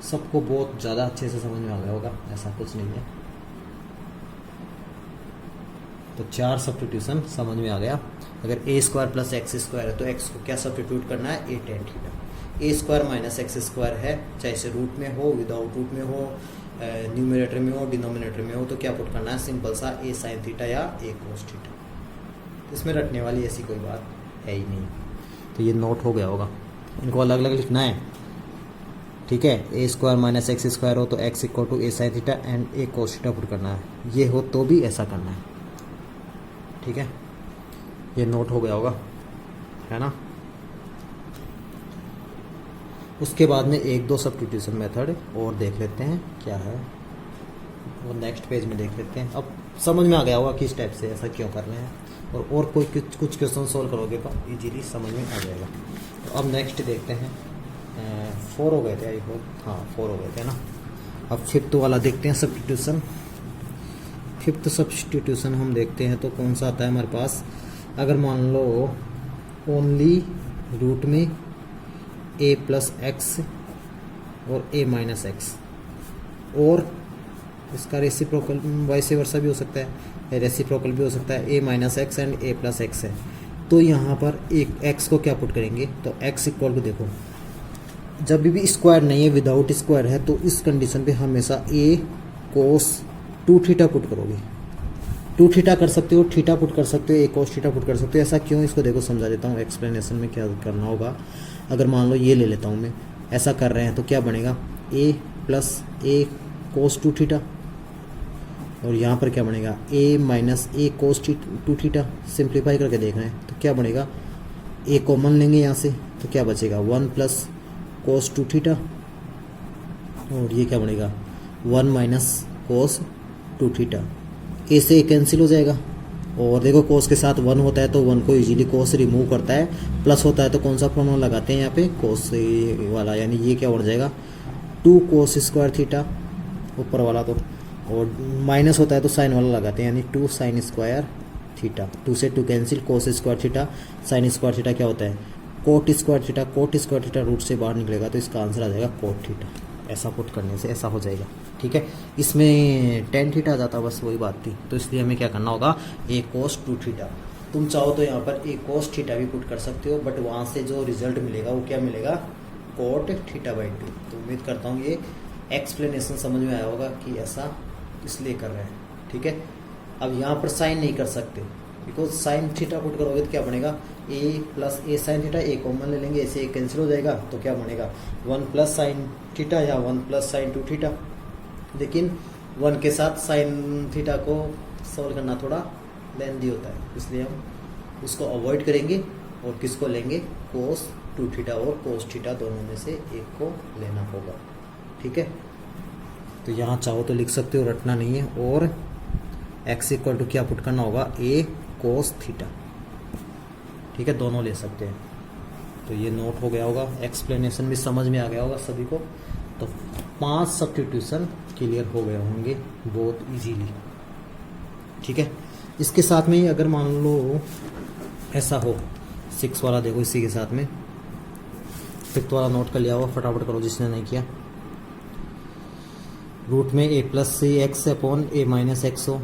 सबको बहुत ज़्यादा अच्छे से समझ में आ गया होगा, ऐसा कुछ नहीं है। तो 4 सब्स्टिट्यूशन समझ में आ गया। अगर A square plus x square है तो एक्स को क्या सब्स्टिट्यूट करना है, ए tan theta. A square minus x square है, चाहे से रूट में हो, विदाउट रूट में हो, न्यूमरेटर में हो, डिनोमिनेटर में हो, तो क्या पुट करना है, सिंपल सा ए साइन थीटा या ए कोस थीटा। इसमें रटने वाली ऐसी कोई बात है ही नहीं। तो ये नोट हो गया होगा, इनको अलग अलग लिखना है, ठीक है। ए स्क्वायर माइनस एक्स स्क्वायर हो तो x equal to a sine theta and a cos theta put करना है। ये हो तो भी ऐसा करना है, ठीक है। ये नोट हो गया होगा, है ना। उसके बाद में एक दो सब्स्टिट्यूशन मेथड और देख लेते हैं क्या है, वो नेक्स्ट पेज में देख लेते हैं। अब समझ में आ गया होगा कि इस टाइप से ऐसा क्यों कर रहे हैं, और कोई कुछ क्वेश्चन सोल्व करोगे तो इजीली समझ में आ जाएगा। तो अब नेक्स्ट देखते हैं, 4 हो गए थे आई होप, हाँ 4 हो गए थे ना। अब 5th वाला देखते हैं सब्स्टिट्यूशन। 5th सब्स्टिट्यूशन हम देखते हैं तो कौन सा आता है हमारे पास। अगर मान लो ओनली रूट में ए प्लस एक्स और ए माइनस एक्स, और इसका रेसिप्रोकल वाइस वर्सा भी हो सकता है, रेसिप्रोकल भी हो सकता है, A minus X and A plus X है, तो यहाँ पर एक एक्स को क्या पुट करेंगे, तो एक्स इक्वल टू, देखो जब भी स्क्वायर नहीं है, विदाउट स्क्वायर है, तो इस कंडीशन पे हमेशा ए कोस 2 थीटा पुट करोगे। 2 थीटा कर सकते हो, थीटा पुट कर सकते हो, ए कोस थीटा पुट कर सकते हो। ऐसा क्यों, इसको देखो समझा देता हूँ एक्सप्लेनेशन में क्या करना होगा। अगर मान लो ये ले लेता हूँ मैं, ऐसा कर रहे हैं तो क्या बनेगा, ए प्लस ए कोस 2 थीटा, और यहाँ पर क्या बनेगा, ए माइनस ए कोस 2 थीटा। सिंप्लीफाई करके देख रहे हैं तो क्या बनेगा, ए कॉमन लेंगे यहाँ से तो क्या बचेगा, 1 प्लस कोस 2 थीटा, और ये क्या बनेगा, 1 माइनस कोस 2 थीटा। ए से ए कैंसिल हो जाएगा, और देखो कोस के साथ 1 होता है तो 1 को इजीली कोस रिमूव करता है, प्लस होता है तो कौन सा फॉर्मूला लगाते हैं यहाँ पे, कोस वाला, यानी ये क्या बढ़ जाएगा 2 कोस स्क्वायर थीटा ऊपर वाला, तो और माइनस होता है तो साइन वाला लगाते हैं, यानी 2 साइन स्क्वायर थीटा। 2 से 2 cancel, cos square theta sine square theta क्या होता है, cot square theta. Cot square theta root से बाहर निकलेगा तो इसका आंसर आ जाएगा कोट थीटा। ऐसा पुट करने से ऐसा हो जाएगा, ठीक है। इसमें टेन थीटा आ जाता, बस वही बात थी, तो इसलिए हमें क्या करना होगा, ए कोस 2 थीटा। तुम चाहो तो यहाँ पर ए कोस थीटा भी पुट कर सकते हो, बट वहाँ से जो रिजल्ट मिलेगा वो क्या मिलेगा, कोट थीटा बाई 2। तो उम्मीद करता हूँ ये एक्सप्लेनेशन समझ में आया होगा कि ऐसा इसलिए कर रहे हैं, ठीक है। अब यहाँ पर साइन नहीं कर सकते, बिकॉज साइन थीटा पुट करोगे तो क्या बनेगा, ए प्लस ए साइन थीटा, ए कॉमन ले लेंगे, ऐसे एक कैंसिल हो जाएगा, तो क्या बनेगा 1 प्लस साइन थीटा या 1 प्लस साइन 2 थीटा। लेकिन 1 के साथ साइन थीटा को सॉल्व करना थोड़ा लेंथी होता है, इसलिए हम उसको अवॉइड करेंगे और किसको लेंगे, कोस 2 थीटा और कोस थीटा, दोनों में से एक को लेना होगा, ठीक है। तो यहाँ चाहो तो लिख सकते हो, रटना नहीं है। और एक्स इक्वल टू क्या पुट करना होगा, ए कोस थीटा, ठीक है, दोनों ले सकते हैं। तो ये नोट हो गया होगा, एक्सप्लेनेशन भी समझ में आ गया होगा सभी को। तो 5 सब्स्टिट्यूशन क्लियर हो गए होंगे बहुत इजीली, ठीक है। इसके साथ में ही अगर मान लो ऐसा हो, 6 वाला देखो इसी के साथ में, 5th वाला नोट कर लिया हो, फटाफट करो जिसने नहीं किया। रूट में ए प्लस सी एक्स अपॉन ए माइनस एक्स हो,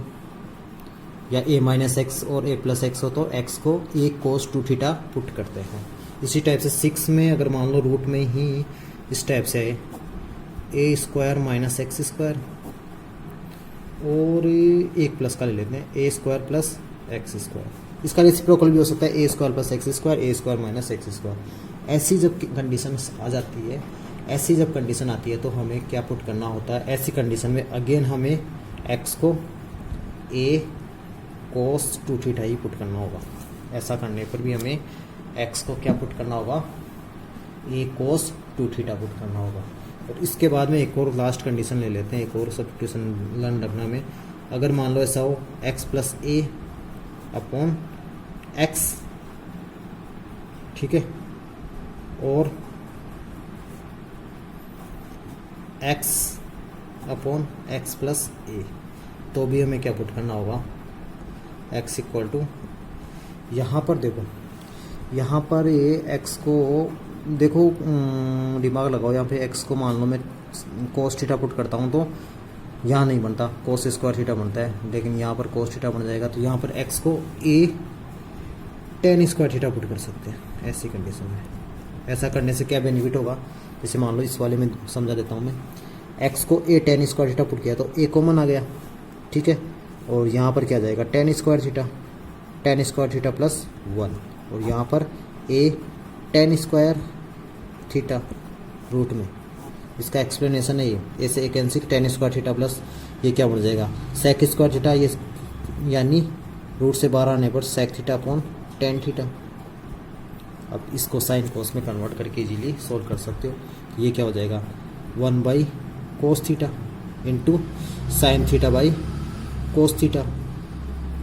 या ए माइनस एक्स और ए प्लस एक्स हो, तो एक्स को ए कोस 2 थीटा पुट करते हैं। इसी टाइप से 6 में अगर मान लो रूट में ही इस टाइप से है, ए स्क्वायर माइनस एक्स स्क्वायर, और एक प्लस का ले लेते हैं, ए स्क्वायर प्लस एक्स स्क्वायर। इसका रेसिप्रोकल भी हो सकता है, ए स्क्वायर प्लस एक्स स्क्वायर, ए स्क्वायर माइनस एक्स स्क्वायर। ऐसी जब कंडीशन आ जाती है, ऐसी जब कंडीशन आती है तो हमें क्या पुट करना होता है, ऐसी कंडीशन में अगेन हमें x को a cos 2 theta he put करना होगा। ऐसा करने पर भी हमें x को क्या पुट करना होगा, a cos 2 थीटा पुट करना होगा। और इसके बाद में एक और लास्ट कंडीशन ले लेते हैं, एक और सब्स्टिट्यूशन लर्न रखना में। अगर मान लो ऐसा हो x plus a upon x, ठीक है, और x अपॉन एक्स प्लस ए, तो भी हमें क्या पुट करना होगा, x इक्वल टू, यहाँ पर देखो, यहाँ पर ये x को देखो, दिमाग लगाओ, यहाँ पे x को मान लो मैं कोस थीटा पुट करता हूँ तो यहाँ नहीं बनता, कोस स्क्वायर थीटा बनता है, लेकिन यहाँ पर कोस थीटा बन जाएगा। तो यहाँ पर x को a tan square theta put कर सकते हैं ऐसी कंडीशन में। ऐसा करने से क्या बेनिफिट होगा, जैसे मान लो इस वाले में समझा देता हूँ मैं, x को a tan square theta put किया तो a कॉमन आ गया, ठीक है, और यहाँ पर क्या जाएगा टेन स्क्वायर थीटा प्लस 1, और यहाँ पर a tan square theta root में, इसका एक्सप्लेनेशन है ये, a से a cancel, tan square theta plus ये क्या बन जाएगा सेक स्क्वायर थीटा, ये यानी रूट से बाहर आने पर sec theta upon tan theta. अब इसको साइन कोस में कन्वर्ट करके इजीली सोल्व कर सकते हो। ये क्या हो जाएगा 1 by cos theta into sine theta by cos theta,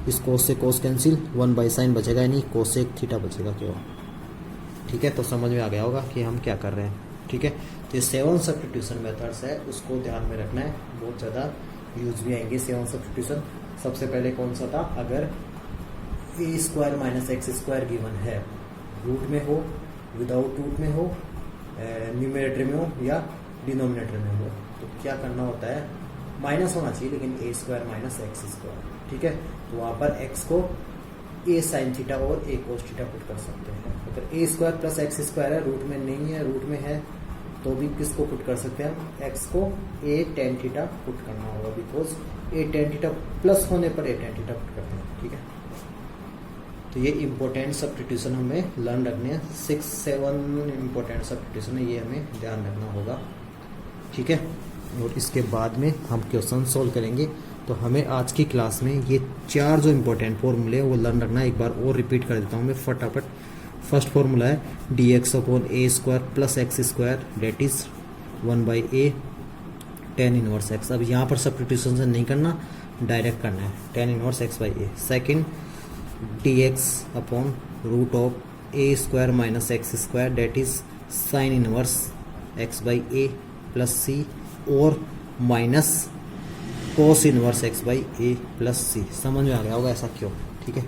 इस कोस से कोस कैंसिल, 1 बाई साइन बचेगा, यानी कोसेक थीटा बचेगा केवल। ठीक है, तो समझ में आ गया होगा कि हम क्या कर रहे हैं। ठीक है, तो ये 7 सब्स्टिट्यूशन मेथड्स है, उसको ध्यान में रखना है, बहुत ज़्यादा यूज भी आएंगे 7 सब्स्टिट्यूशन। सबसे पहले कौन सा था, अगर A square minus x square given है, रूट में हो, विदाउट रूट में हो, न्यूमरेटर में हो या डिनोमिनेटर में हो, तो क्या करना होता है, माइनस होना चाहिए लेकिन ए स्क्वायर माइनस एक्स स्क्वायर। ठीक है, तो वहाँ पर एक्स को ए साइन थीटा और ए कोस थीटा पुट कर सकते हैं। अगर A square plus x square है, रूट में नहीं है, रूट में है, तो भी किसको पुट कर सकते हैं हम, एक्स को ए टेन थीटा पुट करना होगा, because A tan theta plus होने पर ए टेन थीटा पुट करते हैं। ठीक है, तो ये इंपॉर्टेंट सब्स्टिट्यूशन हमें लर्न रखने हैं, 6-7 इंपॉर्टेंट सब्स्टिट्यूशन है, ये हमें ध्यान रखना होगा। ठीक है, और इसके बाद में हम क्वेश्चन सोल्व करेंगे। तो हमें आज की क्लास में ये 4 जो इंपॉर्टेंट फॉर्मूले हैं वो लर्न रखना है। एक बार और रिपीट कर देता हूँ मैं फटाफट। फर्स्ट फॉर्मूला है D x upon A square plus x square that is 1 by A ten inverse x. अब यहाँ पर सब्स्टिट्यूशन से नहीं करना, डायरेक्ट करना है, tan inverse x by A. Second D x upon root of A square minus x square that is sine inverse x by A plus C, और minus cos inverse x by A plus C. समझ में आ गया होगा ऐसा क्यों। ठीक है,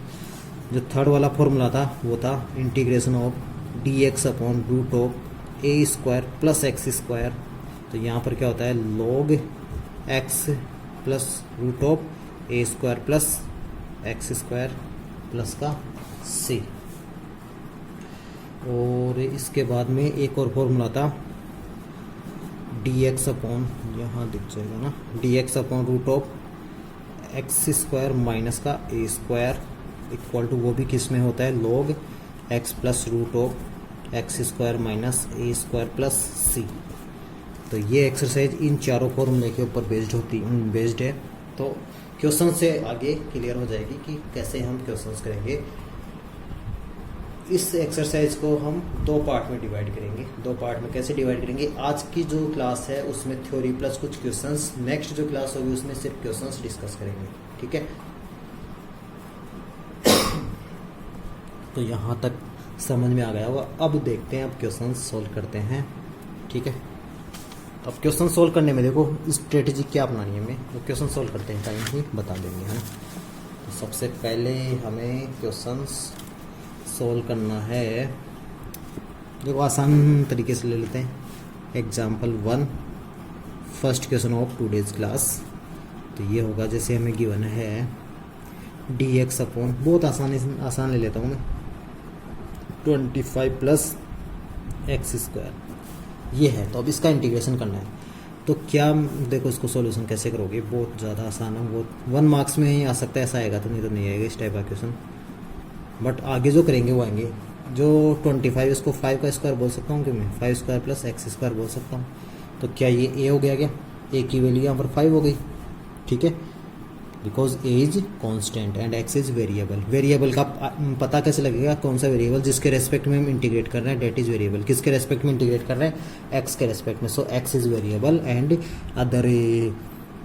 जो थर्ड वाला फॉर्मूला था वो था integration of d x upon root of A square plus x square. तो यहाँ पर क्या होता है, log x plus root of A square plus x square plus का सी। और इसके बाद में एक और फॉर्मूला था डी एक्स अपॉन, यहाँ दिख जाएगा ना, d x upon root of x square minus का ए स्क्वायर इक्वल टू, वो भी किस में होता है, log x plus root of x square minus A square plus C. तो ये एक्सरसाइज इन चारों फॉर्मूले के ऊपर बेस्ड है। तो क्वेश्चन से आगे क्लियर हो जाएगी कि कैसे हम क्वेश्चंस करेंगे। इस एक्सरसाइज को हम 2 पार्ट में डिवाइड करेंगे। 2 पार्ट में कैसे डिवाइड करेंगे, आज की जो क्लास है उसमें थ्योरी प्लस कुछ क्वेश्चंस, नेक्स्ट जो क्लास होगी उसमें सिर्फ क्वेश्चंस डिस्कस करेंगे। ठीक है, तो यहाँ तक समझ में आ गया होगा। अब देखते हैं, अब क्वेश्चन सोल्व करते हैं। ठीक है, अब क्वेश्चन सोल्व करने में देखो स्ट्रेटेजी क्या अपनानी है हमें, तो क्वेश्चन सोल्व करते हैं टाइम ही बता देंगे, है ना। तो सबसे पहले हमें क्वेश्चन सोल्व करना है, देखो आसान तरीके से ले लेते हैं। Example 1, first question of today's class. तो ये होगा, जैसे हमें गिवन है डी एक्स अपॉन, बहुत आसान ले लेता हूँ मैं, 25 प्लस एक्स स्क्वायर ये है। तो अब इसका इंटीग्रेशन करना है। तो क्या देखो, इसको सॉल्यूशन कैसे करोगे, बहुत ज़्यादा आसान है, बहुत 1 मार्क्स में ही आ सकता है, ऐसा आएगा तो नहीं तो नहीं आएगा इस टाइप का क्वेश्चन, बट आगे जो करेंगे वो आएंगे। जो 25 इसको 5 का स्क्वायर बोल सकता हूँ कि मैं 5 स्क्वायर प्लस एक्स स्क्वायर बोल सकता हूँ। तो क्या ये ए हो गया क्या? ए की वैल्यू यहाँ पर 5 हो गई, ठीक है, because A is constant and x is variable. Variable का पता कैसे लगेगा? कौन सा वेरिएबल? जिसके रेस्पेक्ट में हम इंटीग्रेट कर रहे हैं डेट इज वेरिएबल। किसके रेस्पेक्ट में इंटीग्रेट कर रहे हैं? एक्स के रेस्पेक्ट में। So X is variable and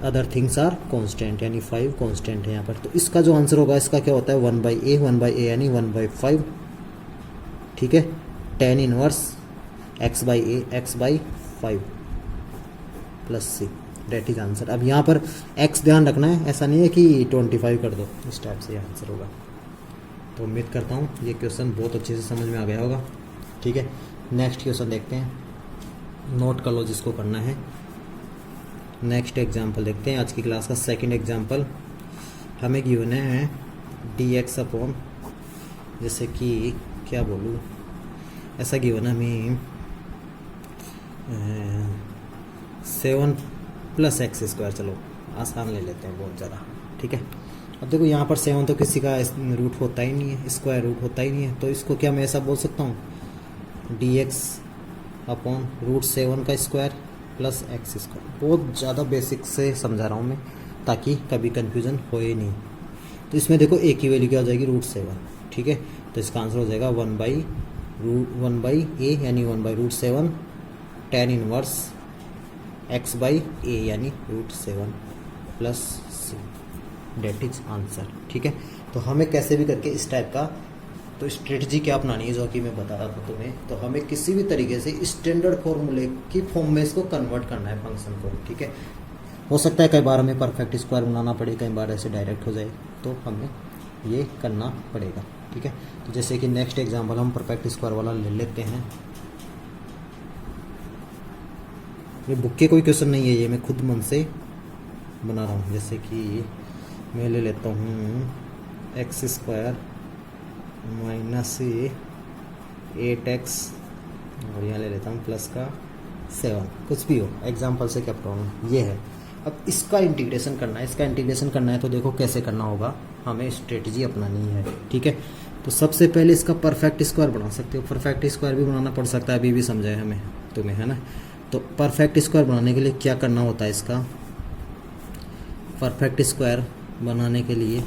other things are constant, यानी 5 कॉन्स्टेंट है यहाँ पर। तो इसका जो आंसर होगा इसका क्या होता है? 1/a यानी 1/5, ठीक है, tan inverse x/5 plus c, that is answer. अब यहाँ पर x ध्यान रखना है, ऐसा नहीं है कि 25 कर दो, इस टाइप से आंसर होगा। तो उम्मीद करता हूँ ये क्वेश्चन बहुत अच्छे से समझ में आ गया होगा, ठीक है। नेक्स्ट क्वेश्चन देखते हैं, नोट कर लो जिसको करना है। नेक्स्ट एग्जाम्पल देखते हैं, आज की क्लास का सेकंड एग्जाम्पल। हमें गिवन है dx अपॉन, जैसे कि क्या बोलूँ, ऐसा गिवन है हमें 7 + x²। चलो आसान ले लेते हैं बहुत ज़्यादा, ठीक है। अब देखो यहाँ पर 7 तो किसी का रूट होता ही नहीं है, स्क्वायर रूट होता ही नहीं है, तो इसको क्या मैं ऐसा बोल सकता हूँ dx अपॉन √7 का स्क्वायर प्लस x²। बहुत ज़्यादा बेसिक से समझा रहा हूँ मैं, ताकि कभी कन्फ्यूज़न हो ही नहीं। तो इसमें देखो a की वैल्यू क्या हो जाएगी? √7, ठीक है। तो इसका आंसर हो जाएगा 1/a यानी 1/√7 tan इनवर्स x/a यानी √7 plus c, that is answer, ठीक है। तो हमें कैसे भी करके इस टाइप का तो स्ट्रेटजी क्या अपनानी है, जो कि मैं बता रहा था तुम्हें। तो हमें किसी भी तरीके से स्टैंडर्ड फॉर्मूले की फॉर्म में इसको कन्वर्ट करना है फंक्शन को, ठीक है। हो सकता है कई बार हमें परफेक्ट स्क्वायर बनाना पड़े, कई बार ऐसे डायरेक्ट हो जाए, तो हमें ये करना पड़ेगा, ठीक है। तो जैसे कि नेक्स्ट एग्जांपल हम परफेक्ट स्क्वायर वाला ले लेते हैं। ये बुक के कोई क्वेश्चन नहीं है, ये मैं खुद मन से बना रहा हूँ। जैसे कि मैं ले लेता हूँ x² माइनस 8x और यहाँ ले लेता हूँ प्लस का 7, कुछ भी हो, एग्जाम्पल से क्या प्रॉब्लम ये है। अब इसका इंटीग्रेशन करना है, इसका इंटीग्रेशन करना है, तो देखो कैसे करना होगा, हमें स्ट्रेटजी अपनानी है, ठीक है। तो सबसे पहले इसका परफेक्ट स्क्वायर बना सकते हो, परफेक्ट स्क्वायर भी बनाना पड़ सकता है, अभी भी समझाए हमें तुम्हें, है ना। तो परफेक्ट स्क्वायर बनाने के लिए क्या करना होता है? इसका परफेक्ट स्क्वायर बनाने के लिए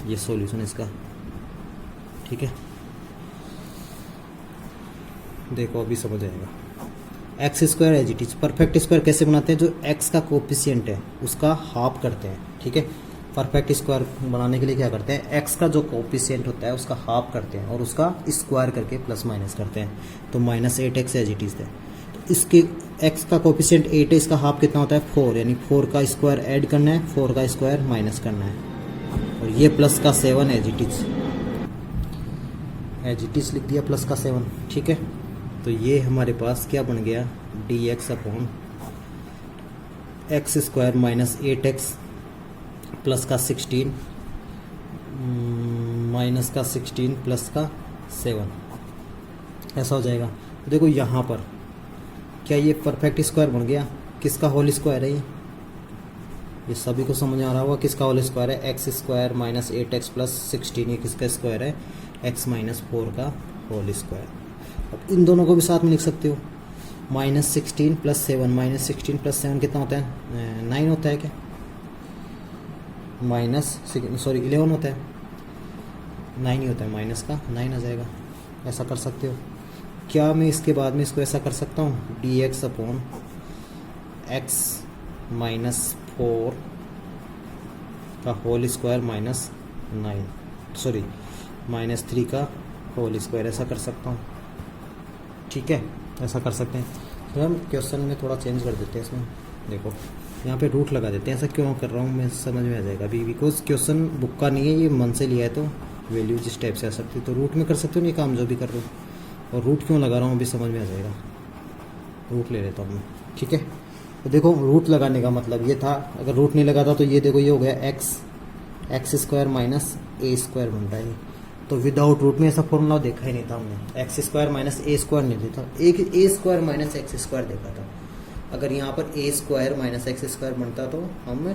ये सॉल्यूशन इसका, ठीक है। देखो अभी समझ आएगा। x² as it is. Perfect square कैसे बनाते हैं? जो x का कोफिशिएंट है उसका हाफ करते हैं, ठीक है। परफेक्ट स्क्वायर बनाने के लिए क्या करते हैं? x का जो कोफिशिएंट होता है उसका हाफ करते हैं और उसका स्क्वायर करके प्लस माइनस करते हैं। तो -8x एज इट इज है। तो इसके x का कोफिशिएंट 8 है, इसका हाफ कितना होता है? 4, यानी 4 का स्क्वायर ऐड करना है, 4 का स्क्वायर माइनस करना है, और ये प्लस का 7 एज इट इज लिख दिया, प्लस का 7, ठीक है। तो ये हमारे पास क्या बन गया? dx upon x² minus 8x plus का 16 माइनस का 16 प्लस का 7, ऐसा हो जाएगा। तो देखो यहाँ पर क्या ये परफेक्ट स्क्वायर बन गया? किसका होल स्क्वायर है ये सभी को समझ आ रहा होगा। किसका होल स्क्वायर है? x² माइनस 8x प्लस 16, ये किसका स्क्वायर है? x माइनस 4 का होल स्क्वायर। अब इन दोनों को भी साथ में लिख सकते हो, -16 प्लस 7, -16 प्लस 7 कितना होता है? 9 होता है क्या? 11 होता है, 9 ही होता है, माइनस का 9 आ जाएगा, ऐसा कर सकते हो। क्या मैं इसके बाद में इसको ऐसा कर सकता हूँ? dx अपॉन x माइनस 4 का होल स्क्वायर माइनस 3 का होल स्क्वायर, ऐसा कर सकता हूँ, ठीक है, ऐसा कर सकते हैं। तो हम क्वेश्चन में थोड़ा चेंज कर देते हैं, इसमें देखो यहाँ पे रूट लगा देते हैं। ऐसा क्यों कर रहा हूँ मैं, समझ में आ जाएगा अभी, बिकॉज क्वेश्चन बुक का नहीं है, ये मन से लिया है, तो वैल्यू जिस टाइप से आ सकती है, तो रूट में कर सकते हो नहीं काम जो भी कर रहे हो। और रूट क्यों लगा रहा हूँ अभी समझ में आ जाएगा, रूट ले लेता हूँ मैं, ठीक है। तो देखो रूट लगाने का मतलब ये था, अगर रूट नहीं लगाता तो ये देखो ये हो गया x² माइनस a² बन रहा है। तो विदाउट रूट में ऐसा फॉर्मूला देखा ही नहीं था हमने, x² माइनस a² नहीं देखा, एक a² माइनस x² देखा था। अगर यहाँ पर a² माइनस x² बनता तो हम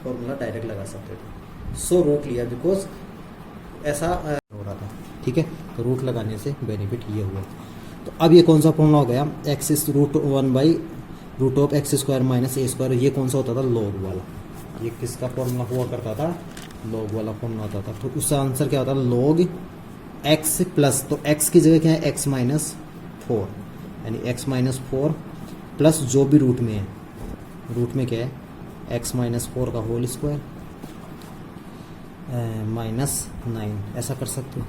फॉर्मूला डायरेक्ट लगा सकते थे। सो रूट लिया बिकॉज ऐसा हो रहा था, ठीक है। तो तो रूट लगाने से बेनिफिट ये हुआ। तो अब ये कौन सा फॉर्मूला हो गया, x is root 1/√x² minus a²। ये कौन सा होता था, लॉग वाला। ये किसका फॉर्मूला हुआ करता था, लॉग वाला फॉर्मूला होता था। तो उसका आंसर क्या होता है, लॉग x प्लस, तो x की जगह क्या है, x माइनस 4, यानी x माइनस 4 प्लस जो भी रूट में है, रूट में क्या है, x माइनस 4 का होल स्क्वायर माइनस 9, ऐसा कर सकते हो,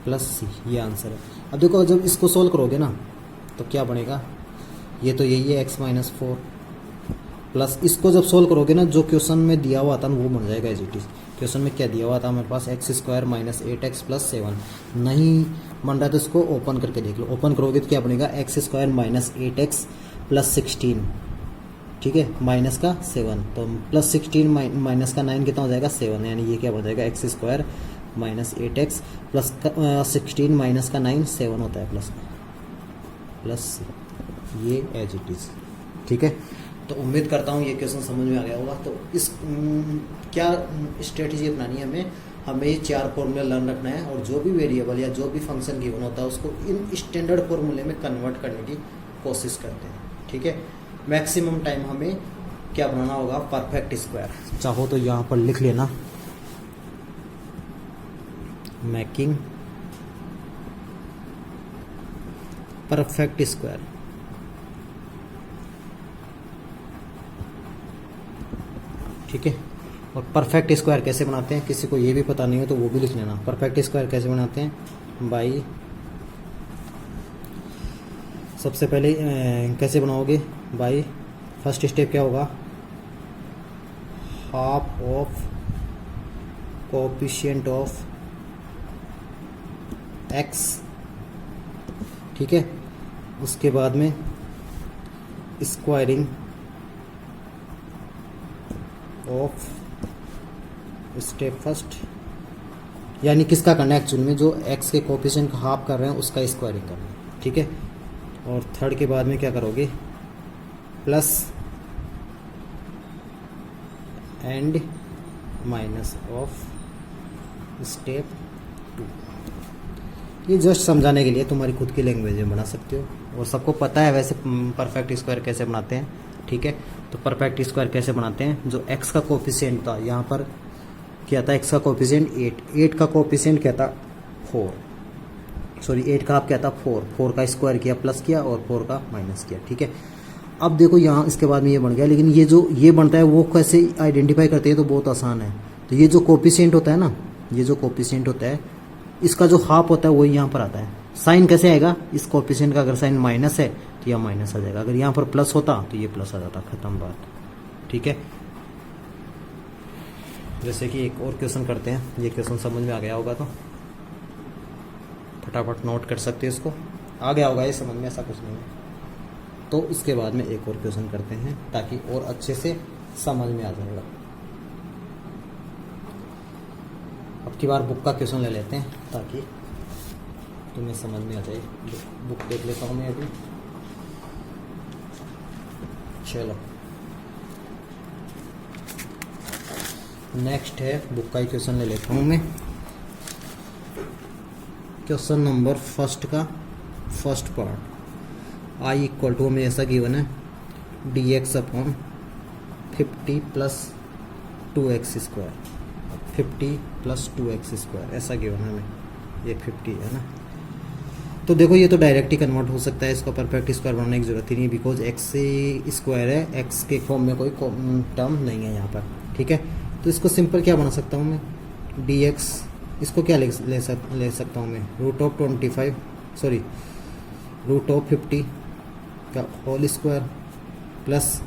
प्लस c, ये आंसर है। अब देखो जब इसको सोल्व करोगे ना तो क्या बनेगा, ये तो यही है x माइनस 4 प्लस इसको जब सोल्व करोगे ना, जो क्वेश्चन में दिया हुआ था ना वो बन जाएगा एज इट इज। क्वेश्चन में क्या दिया हुआ था हमारे पास, x² माइनस 8x प्लस 7। नहीं बन रहा है तो इसको ओपन करके देख लो। ओपन करोगे तो क्या बनेगा, x² माइनस 8x प्लस 16, ठीक है, माइनस का 7, तो प्लस 16 माइनस का 9 कितना हो जाएगा, 7, यानी ये क्या बन जाएगा, x² minus 8x plus 16 minus का 9 7 होता है, प्लस ये एज इट इज, ठीक है। तो उम्मीद करता हूँ ये क्वेश्चन समझ में आ गया होगा। तो इस क्या स्ट्रेटजी अपनानी है हमें ये 4 फॉर्मूले लर्न रखना है, और जो भी वेरिएबल या जो भी फंक्शन गिवन होता है उसको इन स्टैंडर्ड फॉर्मूले में कन्वर्ट करने की कोशिश करते हैं, ठीक है। मैक्सिमम टाइम हमें क्या बनाना होगा, परफेक्ट स्क्वायर। चाहो तो यहाँ पर लिख लेना, मेकिंग परफेक्ट स्क्वायर, ठीक है। और परफेक्ट स्क्वायर कैसे बनाते हैं, किसी को ये भी पता नहीं हो तो वो भी लिख लेना। परफेक्ट स्क्वायर कैसे बनाते हैं, बाई, सबसे पहले कैसे बनाओगे, बाई फर्स्ट स्टेप क्या होगा, half of coefficient of x, ठीक है। उसके बाद में स्क्वायरिंग ऑफ स्टेप फर्स्ट, यानी किसका करना है एक्चुअल में, जो x के कोएफिशिएंट का हाफ कर रहे हैं उसका स्क्वायरिंग करना है, ठीक है। और थर्ड के बाद में क्या करोगे, plus and minus of step 2। ये जस्ट समझाने के लिए, तुम्हारी खुद की लैंग्वेज में बना सकते हो, और सबको पता है वैसे परफेक्ट स्क्वायर कैसे बनाते हैं, ठीक है। तो परफेक्ट स्क्वायर कैसे बनाते हैं, जो x का कोएफिशिएंट था, यहाँ पर क्या था, x का कोएफिशिएंट 8 का कोएफिशिएंट क्या था 4, सॉरी 8 का आप क्या था 4 का स्क्वायर किया, प्लस किया, और 4 का माइनस किया, ठीक है। अब देखो यहाँ इसके बाद में ये बन गया, लेकिन ये जो ये बनता है वो कैसे आइडेंटिफाई करते हैं, तो बहुत आसान है। तो ये जो कोएफिशिएंट होता है ना, ये जो कोएफिशिएंट होता है इसका जो हाफ होता है वही यहाँ पर आता है। साइन कैसे आएगा, इस कोएफिशिएंट का अगर साइन माइनस है तो यह माइनस आ जाएगा, अगर यहाँ पर प्लस होता तो ये प्लस आ जाता, खत्म बात, ठीक है। जैसे कि एक और क्वेश्चन करते हैं, ये क्वेश्चन समझ में आ गया होगा तो फटाफट नोट कर सकते हैं, इसको आ गया होगा ये समझ में, ऐसा कुछ नहीं है। तो इसके बाद में एक और क्वेश्चन करते हैं ताकि और अच्छे से समझ में आ जाएगा। अब की बार बुक का क्वेश्चन ले लेते हैं ताकि तुम्हें समझ में आ जाए। बुक देख लेता हूँ मैं अभी, चलो नेक्स्ट है बुक का ही क्वेश्चन ले लेता हूँ मैं। क्वेश्चन नंबर फर्स्ट का first part, I equal to में ऐसा गिवन है dx upon 50 plus 2x square, 50 plus 2x square ऐसा गिवन है हमें, ये 50 है ना। तो देखो ये तो डायरेक्ट ही कन्वर्ट हो सकता है, इसको परफेक्ट स्क्वायर बनाने की जरूरत ही नहीं, बिकॉज x स्क्वायर है, x के फॉर्म में कोई टर्म नहीं है यहाँ पर, ठीक है। तो इसको सिंपल क्या बना सकता हूँ मैं, dx, इसको क्या ले सकता हूँ मैं, रूट ऑफ 50 का whole square plus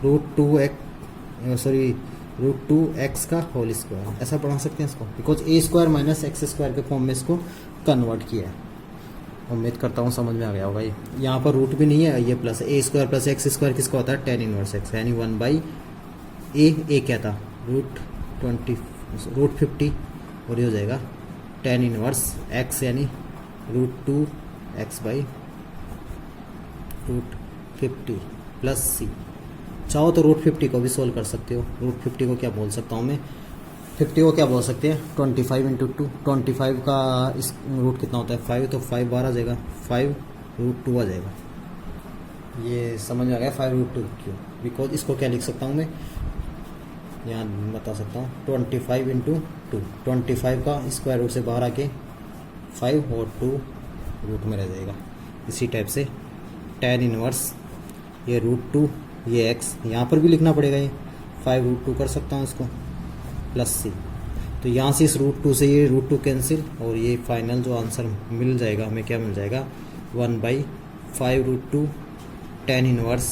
root 2x का होल स्क्वायर, ऐसा बना सकते हैं इसको, because a square minus x square के फॉर्म में इसको कन्वर्ट किया है। उम्मीद करता हूँ समझ में आ गया होगा। ये यहाँ पर रूट भी नहीं है, ये plus a square plus x square किसका होता है, tan इनवर्स x, यानी 1/a क्या था रूट 50, और ये हो जाएगा tan इनवर्स x, यानी रूट 2x/√50 प्लस c। चाहो तो रूट 50 को भी सोल्व कर सकते हो। रूट 50 को क्या बोल सकता हूँ मैं, 50 को क्या बोल सकते हैं 25 इंटू 2, 25 का इस रूट कितना होता है 5, तो 5 बार आ जाएगा, 5√2 आ जाएगा। ये समझ में आ गया 5√2 क्यों, बिकॉज इसको क्या लिख सकता हूँ मैं, यहाँ बता सकता हूँ 25 इंटू 2, 25 का स्क्वायर रूट से बाहर आके 5 और 2 रूट में रह जाएगा। इसी टाइप से tan इनवर्स ये √2 ये x यहाँ पर भी लिखना पड़ेगा, ये 5√2 कर सकता हूँ इसको प्लस c, तो यहाँ से इस √2 से ये √2 कैंसिल, और ये फाइनल जो आंसर मिल जाएगा हमें क्या मिल जाएगा 1/5√2 tan inverse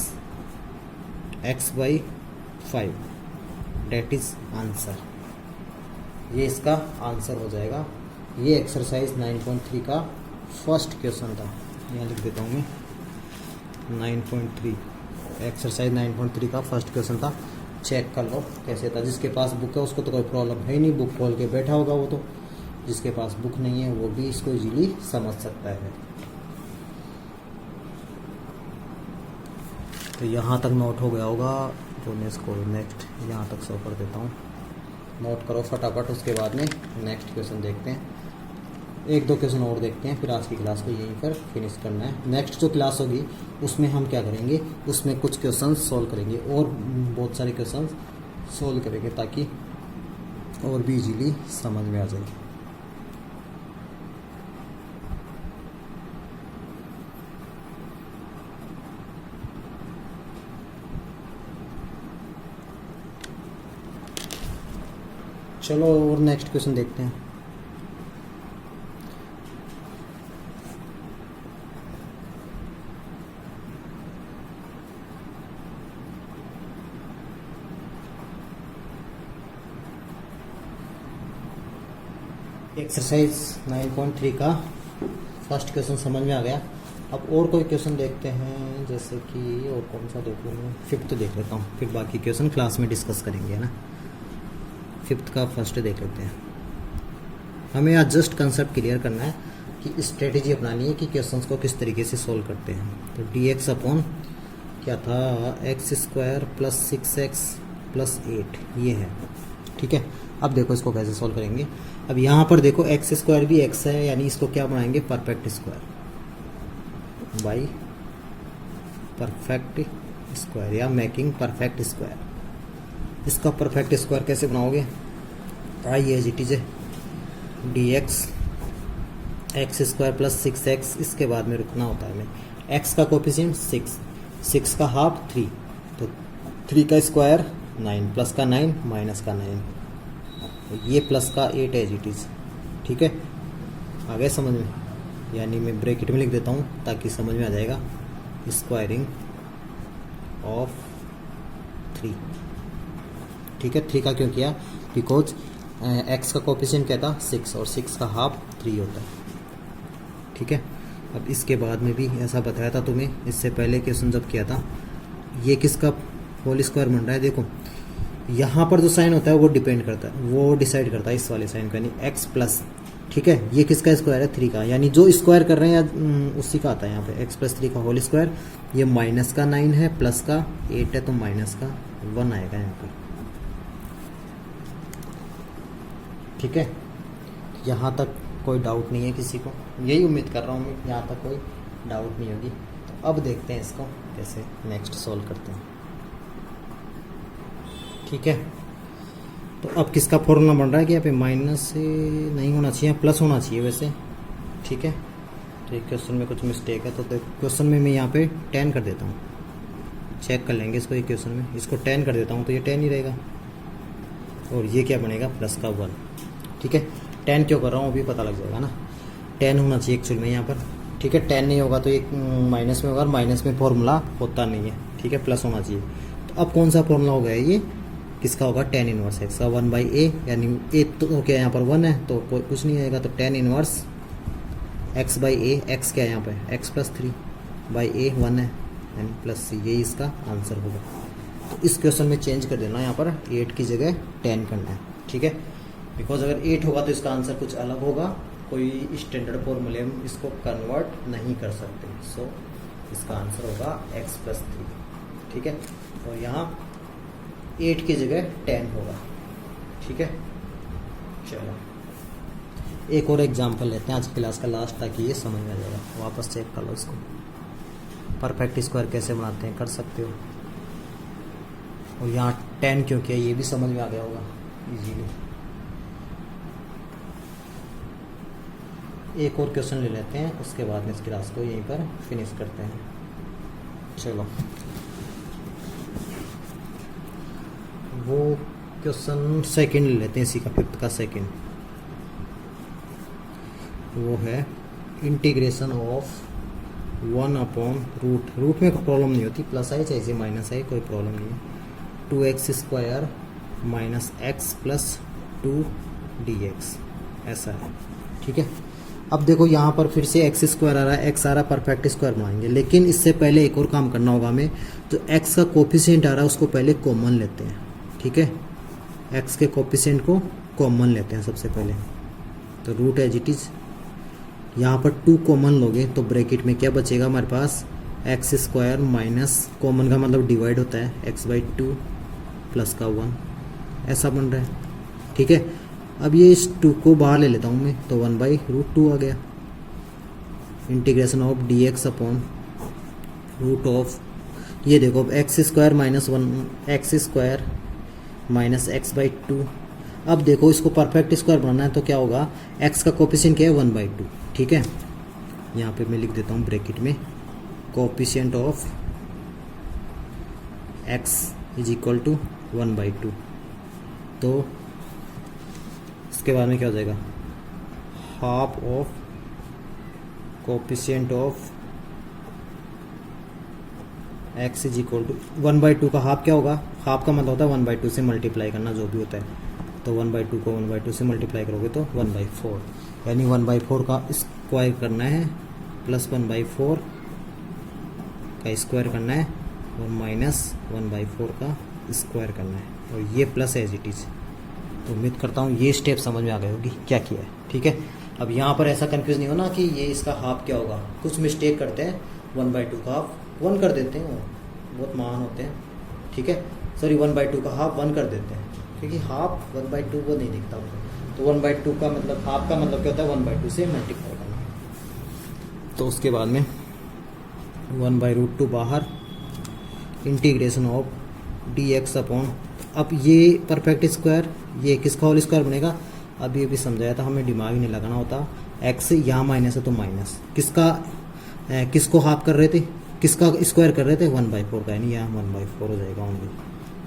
x/5, that is answer. ये इसका आंसर हो जाएगा। ये एक्सरसाइज 9.3 का फर्स्ट क्वेश्चन था, यहाँ लिख देता हूँ मैं 9.3, एक्सरसाइज 9.3 का फर्स्ट क्वेश्चन था। चेक कर लो कैसे था, जिसके पास बुक है उसको तो कोई प्रॉब्लम है ही नहीं, बुक खोल के बैठा होगा वो तो, जिसके पास बुक नहीं है वो भी इसको इजीली समझ सकता है। तो यहाँ तक नोट हो गया होगा, तो मैं इसको नेक्स्ट यहाँ तक शो कर देता हूँ, नोट करो फटाफट। उसके बाद में नेक्स्ट क्वेश्चन देखते हैं, 1-2 क्वेश्चन और देखते हैं, फिर आज की क्लास को यहीं पर फिनिश करना है। नेक्स्ट जो क्लास होगी उसमें हम क्या करेंगे, उसमें कुछ क्वेश्चन सॉल्व करेंगे और बहुत सारे क्वेश्चन सॉल्व करेंगे ताकि और भी इजीली समझ में आ जाएगी। चलो और नेक्स्ट क्वेश्चन देखते हैं। एक्सरसाइज 9.3 का फर्स्ट क्वेश्चन समझ में आ गया। अब और कोई क्वेश्चन देखते हैं, जैसे कि और कौन सा देखूँ मैं, 5th देख लेता हूँ, फिर बाकी क्वेश्चन क्लास में डिस्कस करेंगे, है ना। 5th का फर्स्ट देख लेते हैं। हमें आज जस्ट कंसेप्ट क्लियर करना है कि स्ट्रेटेजी अपनानी है कि क्वेश्चंस को किस तरीके से सॉल्व करते हैं। तो dx अपॉन क्या था x² + 6x + 8 ये है, ठीक है। अब देखो इसको कैसे सॉल्व करेंगे। अब यहाँ पर देखो x² भी x है, यानी इसको क्या बनाएंगे perfect square by perfect square या मेकिंग परफेक्ट स्क्वायर। इसका परफेक्ट स्क्वायर कैसे बनाओगे, I as it is dx x² + 6x, इसके बाद में रुकना होता है हमें। x का कोफिशिएंट 6 का हाफ 3, तो 3 का स्क्वायर 9 प्लस का 9 माइनस का 9, ये प्लस का 8 एज इट इज, ठीक है। आ गया समझ में, यानी मैं ब्रैकेट में लिख देता हूँ ताकि समझ में आ जाएगा, स्क्वायरिंग ऑफ 3, ठीक है। 3 का क्यों किया, बिकॉज x का कोफिशिएंट क्या था 6 और 6 का हाफ 3 होता है, ठीक है। अब इसके बाद में भी ऐसा बताया था तुम्हें, इससे पहले क्वेश्चन जब किया था, ये किसका होल स्क्वायर बन रहा है, देखो यहाँ पर जो साइन होता है वो डिपेंड करता है, वो डिसाइड करता है इस वाले साइन का, यानी x प्लस, ठीक है। ये किसका स्क्वायर है 3 का, यानी जो स्क्वायर कर रहे हैं उसी का आता है यहाँ पे x + 3 का होल स्क्वायर। ये माइनस का 9 है, प्लस का 8 है, तो माइनस का 1 आएगा यहाँ पर, ठीक है। यहाँ तक कोई डाउट नहीं है किसी को, यही उम्मीद कर रहा हूँ मैं, यहाँ तक कोई डाउट नहीं होगी। तो अब देखते हैं इसको कैसे नेक्स्ट सॉल्व करते हैं, ठीक है। तो अब किसका फॉर्मूला बन रहा है कि यहाँ पे माइनस से नहीं होना चाहिए, प्लस होना चाहिए वैसे, ठीक है। तो क्वेश्चन में कुछ मिस्टेक है, तो क्वेश्चन में मैं यहाँ पे 10 कर देता हूँ, चेक कर लेंगे इसको। एक क्वेश्चन में इसको 10 कर देता हूँ तो ये 10 ही रहेगा, और ये क्या बनेगा प्लस का 1, ठीक है। 10 क्यों कर रहा हूँ अभी पता लग जाएगा ना, 10 होना चाहिए एक्चुअल में यहाँ पर, ठीक है। 10 नहीं होगा तो ये माइनस में होगा, माइनस में फॉर्मूला होता नहीं है, ठीक है, प्लस होना चाहिए। तो अब कौन सा फॉर्मूला होगा ये, किसका होगा tan इनवर्स x का 1/a, यानी a तो क्या यहाँ पर 1 है तो कोई कुछ नहीं आएगा, तो tan इनवर्स x/a, x क्या है यहाँ पे x + 3/a 1 है, यानी प्लस c, यही इसका आंसर होगा। तो इस क्वेश्चन में चेंज कर देना, यहाँ पर 8 की जगह 10 करना है, ठीक है। बिकॉज अगर 8 होगा तो इसका आंसर कुछ अलग होगा, कोई स्टैंडर्ड फॉर्मूले में इसको कन्वर्ट नहीं कर सकते, सो इसका आंसर होगा x + 3, ठीक है। और यहाँ 8 की जगह 10 होगा, ठीक है। चलो एक और एग्जांपल लेते हैं आज की क्लास का लास्ट, ताकि ये समझ में आ जाएगा। वापस चेक कर लो इसको, परफेक्ट स्क्वायर कैसे बनाते हैं कर सकते हो। और यहाँ 10 क्यों किया ये भी समझ में आ गया होगा इजीली। एक और क्वेश्चन ले लेते हैं, उसके बाद में इस क्लास को यहीं पर फिनिश करते हैं। चलो वो क्वेश्चन सेकंड ले लेते हैं, इसी का 5th का सेकंड। वो है इंटीग्रेशन ऑफ 1/रूट। रूट में कोई प्रॉब्लम नहीं होती, प्लस आई चाहे माइनस आई कोई प्रॉब्लम नहीं है। 2x² minus x plus 2dx ऐसा है, ठीक है। अब देखो यहाँ पर फिर से x² आ रहा है, x आ रहा है, परफेक्ट स्क्वायर बनाएंगे। लेकिन इससे पहले एक और काम करना होगा हमें। तो x का कोफिशिएंट आ रहा है उसको पहले कॉमन लेते हैं, ठीक है। x के कोफिशिएंट को कॉमन लेते हैं सबसे पहले। तो रूट एज इट इज, यहाँ पर 2 कॉमन लोगे तो ब्रैकेट में क्या बचेगा हमारे पास, x² माइनस कॉमन का मतलब डिवाइड होता है x/2 प्लस का 1, ऐसा बन रहा है, ठीक है। अब ये इस 2 को बाहर ले लेता हूँ मैं, तो 1/√2 आ गया। Integration of dx upon root of, ये देखो अब x² minus 1 x² minus x/2। अब देखो इसको परफेक्ट स्क्वायर बनाना है तो क्या होगा, x का कोफिशिएंट क्या है 1/2, ठीक है। यहाँ पे मैं लिख देता हूँ ब्रैकेट में coefficient of x is equal to 1/2। तो इसके बाद में क्या हो जाएगा, half of coefficient of x is equal to 1/2 का हाफ क्या होगा, हाफ का मतलब होता है 1/2 से मल्टीप्लाई करना जो भी होता है। तो 1/2 को 1/2 से मल्टीप्लाई करोगे तो 1/4, यानी 1/4 का स्क्वायर करना है प्लस 1/4 का स्क्वायर करना है और माइनस 1/4 का स्क्वायर करना है, और ये प्लस एज इट इज। तो उम्मीद करता हूँ ये स्टेप समझ में आ गई होगी क्या किया है, ठीक है। अब यहाँ पर ऐसा कंफ्यूज नहीं होना कि ये इसका हाफ क्या होगा। कुछ मिस्टेक करते हैं, 1/2 का हाफ 1 कर देते हैं, वो बहुत महान होते हैं, ठीक है। सॉरी 1/2 का हाफ 1 कर देते हैं, क्योंकि हाफ 1/2 वो नहीं दिखता होता। तो 1/2 का मतलब हाफ का मतलब क्या होता है 1/2 से मल्टीप्लाई करना। तो उसके बाद में 1/√2 बाहर, इंटीग्रेशन ऑफ dx अपॉन, अब ये परफेक्ट स्क्वायर ये किसका होल स्क्वायर बनेगा, अब ये भी समझाया था, हमें दिमाग नहीं लगाना होता। x यहाँ माइनस है तो माइनस किसका, किसको हाफ कर रहे थे, किसका स्क्वायर कर रहे थे 1/4 का, यानी यहाँ 1/4 हो जाएगा ओनली,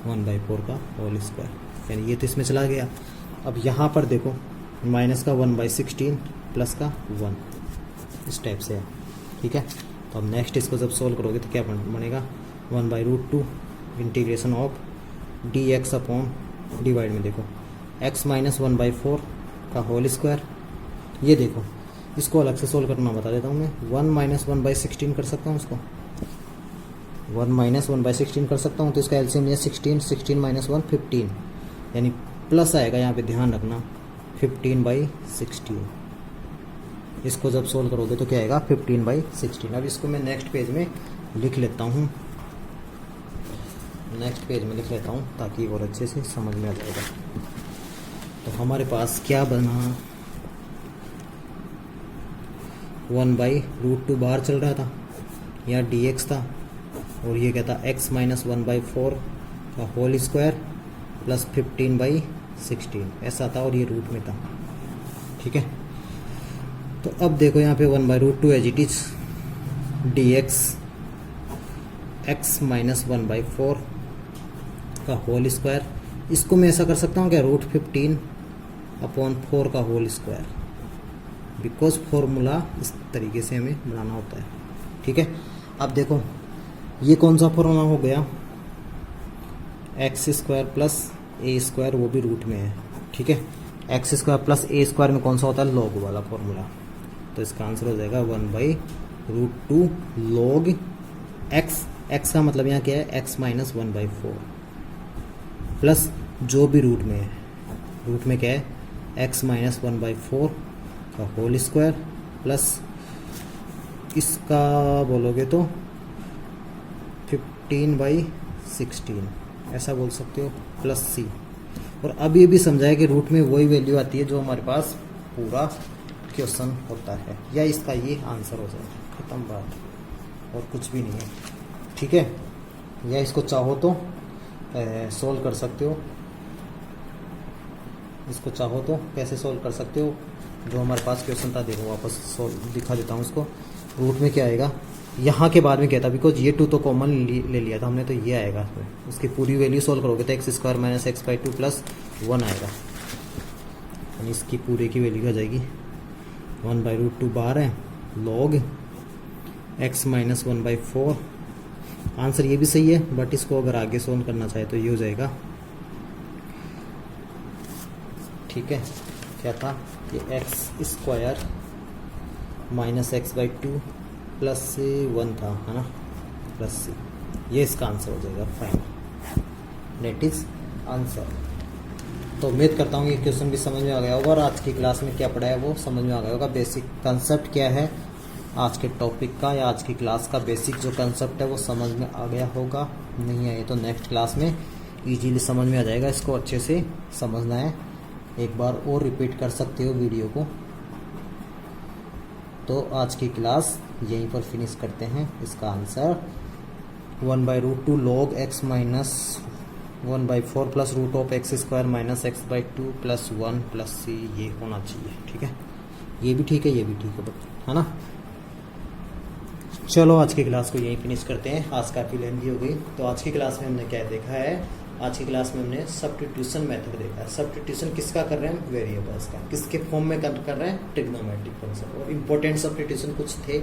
1/4 का होल स्क्वायर, यानी ये तो इसमें चला गया। अब यहाँ पर देखो माइनस का 1/16 प्लस का 1 इस टाइप से है, ठीक है। तो अब नेक्स्ट इसको जब सोल्व करोगे तो क्या बनेगा, 1/√2 integration of dx upon, divide में देखो x माइनस 1/4 का होल स्क्वायर। ये देखो इसको अलग से सोल्व करना बता देता हूँ मैं, 1 माइनस 1/16 कर सकता हूँ इसको, 1 माइनस 1/16 कर सकता हूँ। तो इसका एलसीएम है 16, 16 माइनस 1 15, यानी प्लस आएगा, यहाँ पे ध्यान रखना 15/16। इसको जब सोल्व करोगे तो क्या आएगा 15/16। अब इसको मैं नेक्स्ट पेज में लिख लेता हूँ, नेक्स्ट पेज में लिख लेता हूँ ताकि और अच्छे से समझ में आ जाएगा। तो हमारे पास क्या बना, 1/√2 बाहर चल रहा था, यहाँ dx था, और ये क्या था x माइनस 1/4 का होल स्क्वायर प्लस 15/16 ऐसा था, और ये रूट में था, ठीक है। तो अब देखो यहाँ पे 1/√2 as it is dx x minus 1/4 का होल स्क्वायर, इसको मैं ऐसा कर सकता हूँ क्या, √15/4 का होल स्क्वायर, बिकॉज फॉर्मूला इस तरीके से हमें बनाना होता है, ठीक है। अब देखो ये कौन सा फॉर्मूला हो गया, x² प्लस a², वो भी रूट में है, ठीक है। x² प्लस a² में कौन सा होता है, लॉग वाला फॉर्मूला। तो इसका आंसर हो जाएगा 1/√2 लॉग x, x का मतलब यहाँ क्या है x माइनस 1/4 प्लस जो भी रूट में है, रूट में क्या है x माइनस 1/4 का होल स्क्वायर प्लस इसका बोलोगे तो 15/16 ऐसा बोल सकते हो, प्लस c। और अब ये भी समझाया कि रूट में वही वैल्यू आती है जो हमारे पास पूरा क्वेश्चन होता है, या इसका ये आंसर हो जाएगा, खत्म बात, और कुछ भी नहीं है। ठीक है, या इसको चाहो तो सोल्व कर सकते हो, इसको चाहो तो कैसे सोल्व कर सकते हो, जो हमारे पास क्वेश्चन था देखो वापस सोल्व दिखा देता हूँ उसको। रूट में क्या आएगा, यहाँ के बाद में क्या था, बिकॉज ये 2 तो कॉमन ले लिया था हमने, तो ये आएगा, उसकी पूरी वैल्यू सोल्व करोगे तो x² - x/2 + 1 आएगा, यानी इसकी पूरे की वैल्यू आ जाएगी 1/√2 बार है log x - 1/4। आंसर ये भी सही है, बट इसको अगर आगे सोल्व करना चाहे तो ये हो जाएगा। ठीक है, क्या था ये x² - x/2 + 1 था, है ना, +c, ये इसका आंसर हो जाएगा फाइनल, डेट इज आंसर। तो उम्मीद करता हूँ ये क्वेश्चन भी समझ में आ गया होगा, और आज की क्लास में क्या पढ़ा है वो समझ में आ गया होगा। बेसिक कंसेप्ट क्या है आज के टॉपिक का, या आज की क्लास का बेसिक जो कंसेप्ट है वो समझ में आ गया होगा। नहीं आए तो नेक्स्ट क्लास में इजीली समझ में आ जाएगा, इसको अच्छे से समझना है। एक बार और रिपीट कर सकते हो वीडियो को। तो आज की क्लास यहीं पर फिनिश करते हैं। इसका answer 1/√2 log x - 1/4 + √x² - x/2 + 1 + c, ये होना चाहिए। ठीक है, ये भी ठीक है, ये भी ठीक है ना। चलो आज की क्लास को यहीं फिनिश करते हैं, आज काफ़ी लेंथी हो गई। तो आज की क्लास में हमने क्या देखा है, आज की क्लास में हमने सब्स्टिट्यूशन मेथड देखा है। सब्स्टिट्यूशन किसका कर रहे हैं, वेरिएबल्स का, किसके फॉर्म में कर रहे हैं, ट्रिग्नोमेट्रिक फंक्शन। और इम्पोर्टेंट सब्स्टिट्यूशन कुछ थे,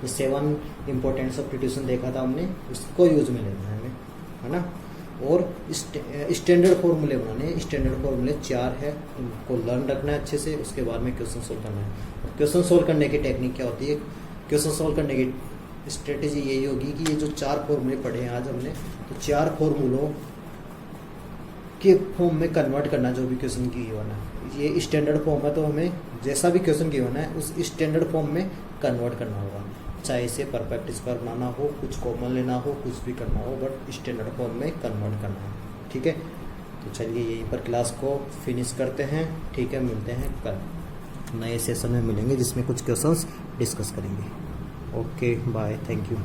7 इम्पोर्टेंट सब्स्टिट्यूशन देखा था हमने, उसको यूज में लेना है हमें, है ना। और स्टैंडर्ड फॉर्मूले बनाने, स्टैंडर्ड फॉर्मूले 4 है, उनको लर्न रखना है अच्छे से, उसके बाद में क्वेश्चन सोल्व करना है। क्वेश्चन सोल्व करने की टेक्निक क्या होती है, क्वेश्चन सोल्व करने की स्ट्रेटेजी यही होगी कि ये जो 4 फॉर्मूले पढ़े हैं आज हमने, तो 4 फॉर्मूलों के फॉर्म में कन्वर्ट करना जो भी क्वेश्चन की गिवन है। ये स्टैंडर्ड फॉर्म है, तो हमें जैसा भी क्वेश्चन गिवन है उस स्टैंडर्ड फॉर्म में कन्वर्ट करना होगा, चाहे इसे परफेक्ट स्क्वायर बनाना हो, कुछ कॉमन लेना हो, कुछ भी करना हो, बट स्टैंडर्ड फॉर्म में कन्वर्ट करना है। ठीक है, तो चलिए यहीं पर क्लास को फिनिश करते हैं। ठीक है, मिलते हैं कल नए सेशन में मिलेंगे जिसमें कुछ क्वेश्चंस डिस्कस करेंगे। Okay bye, thank you.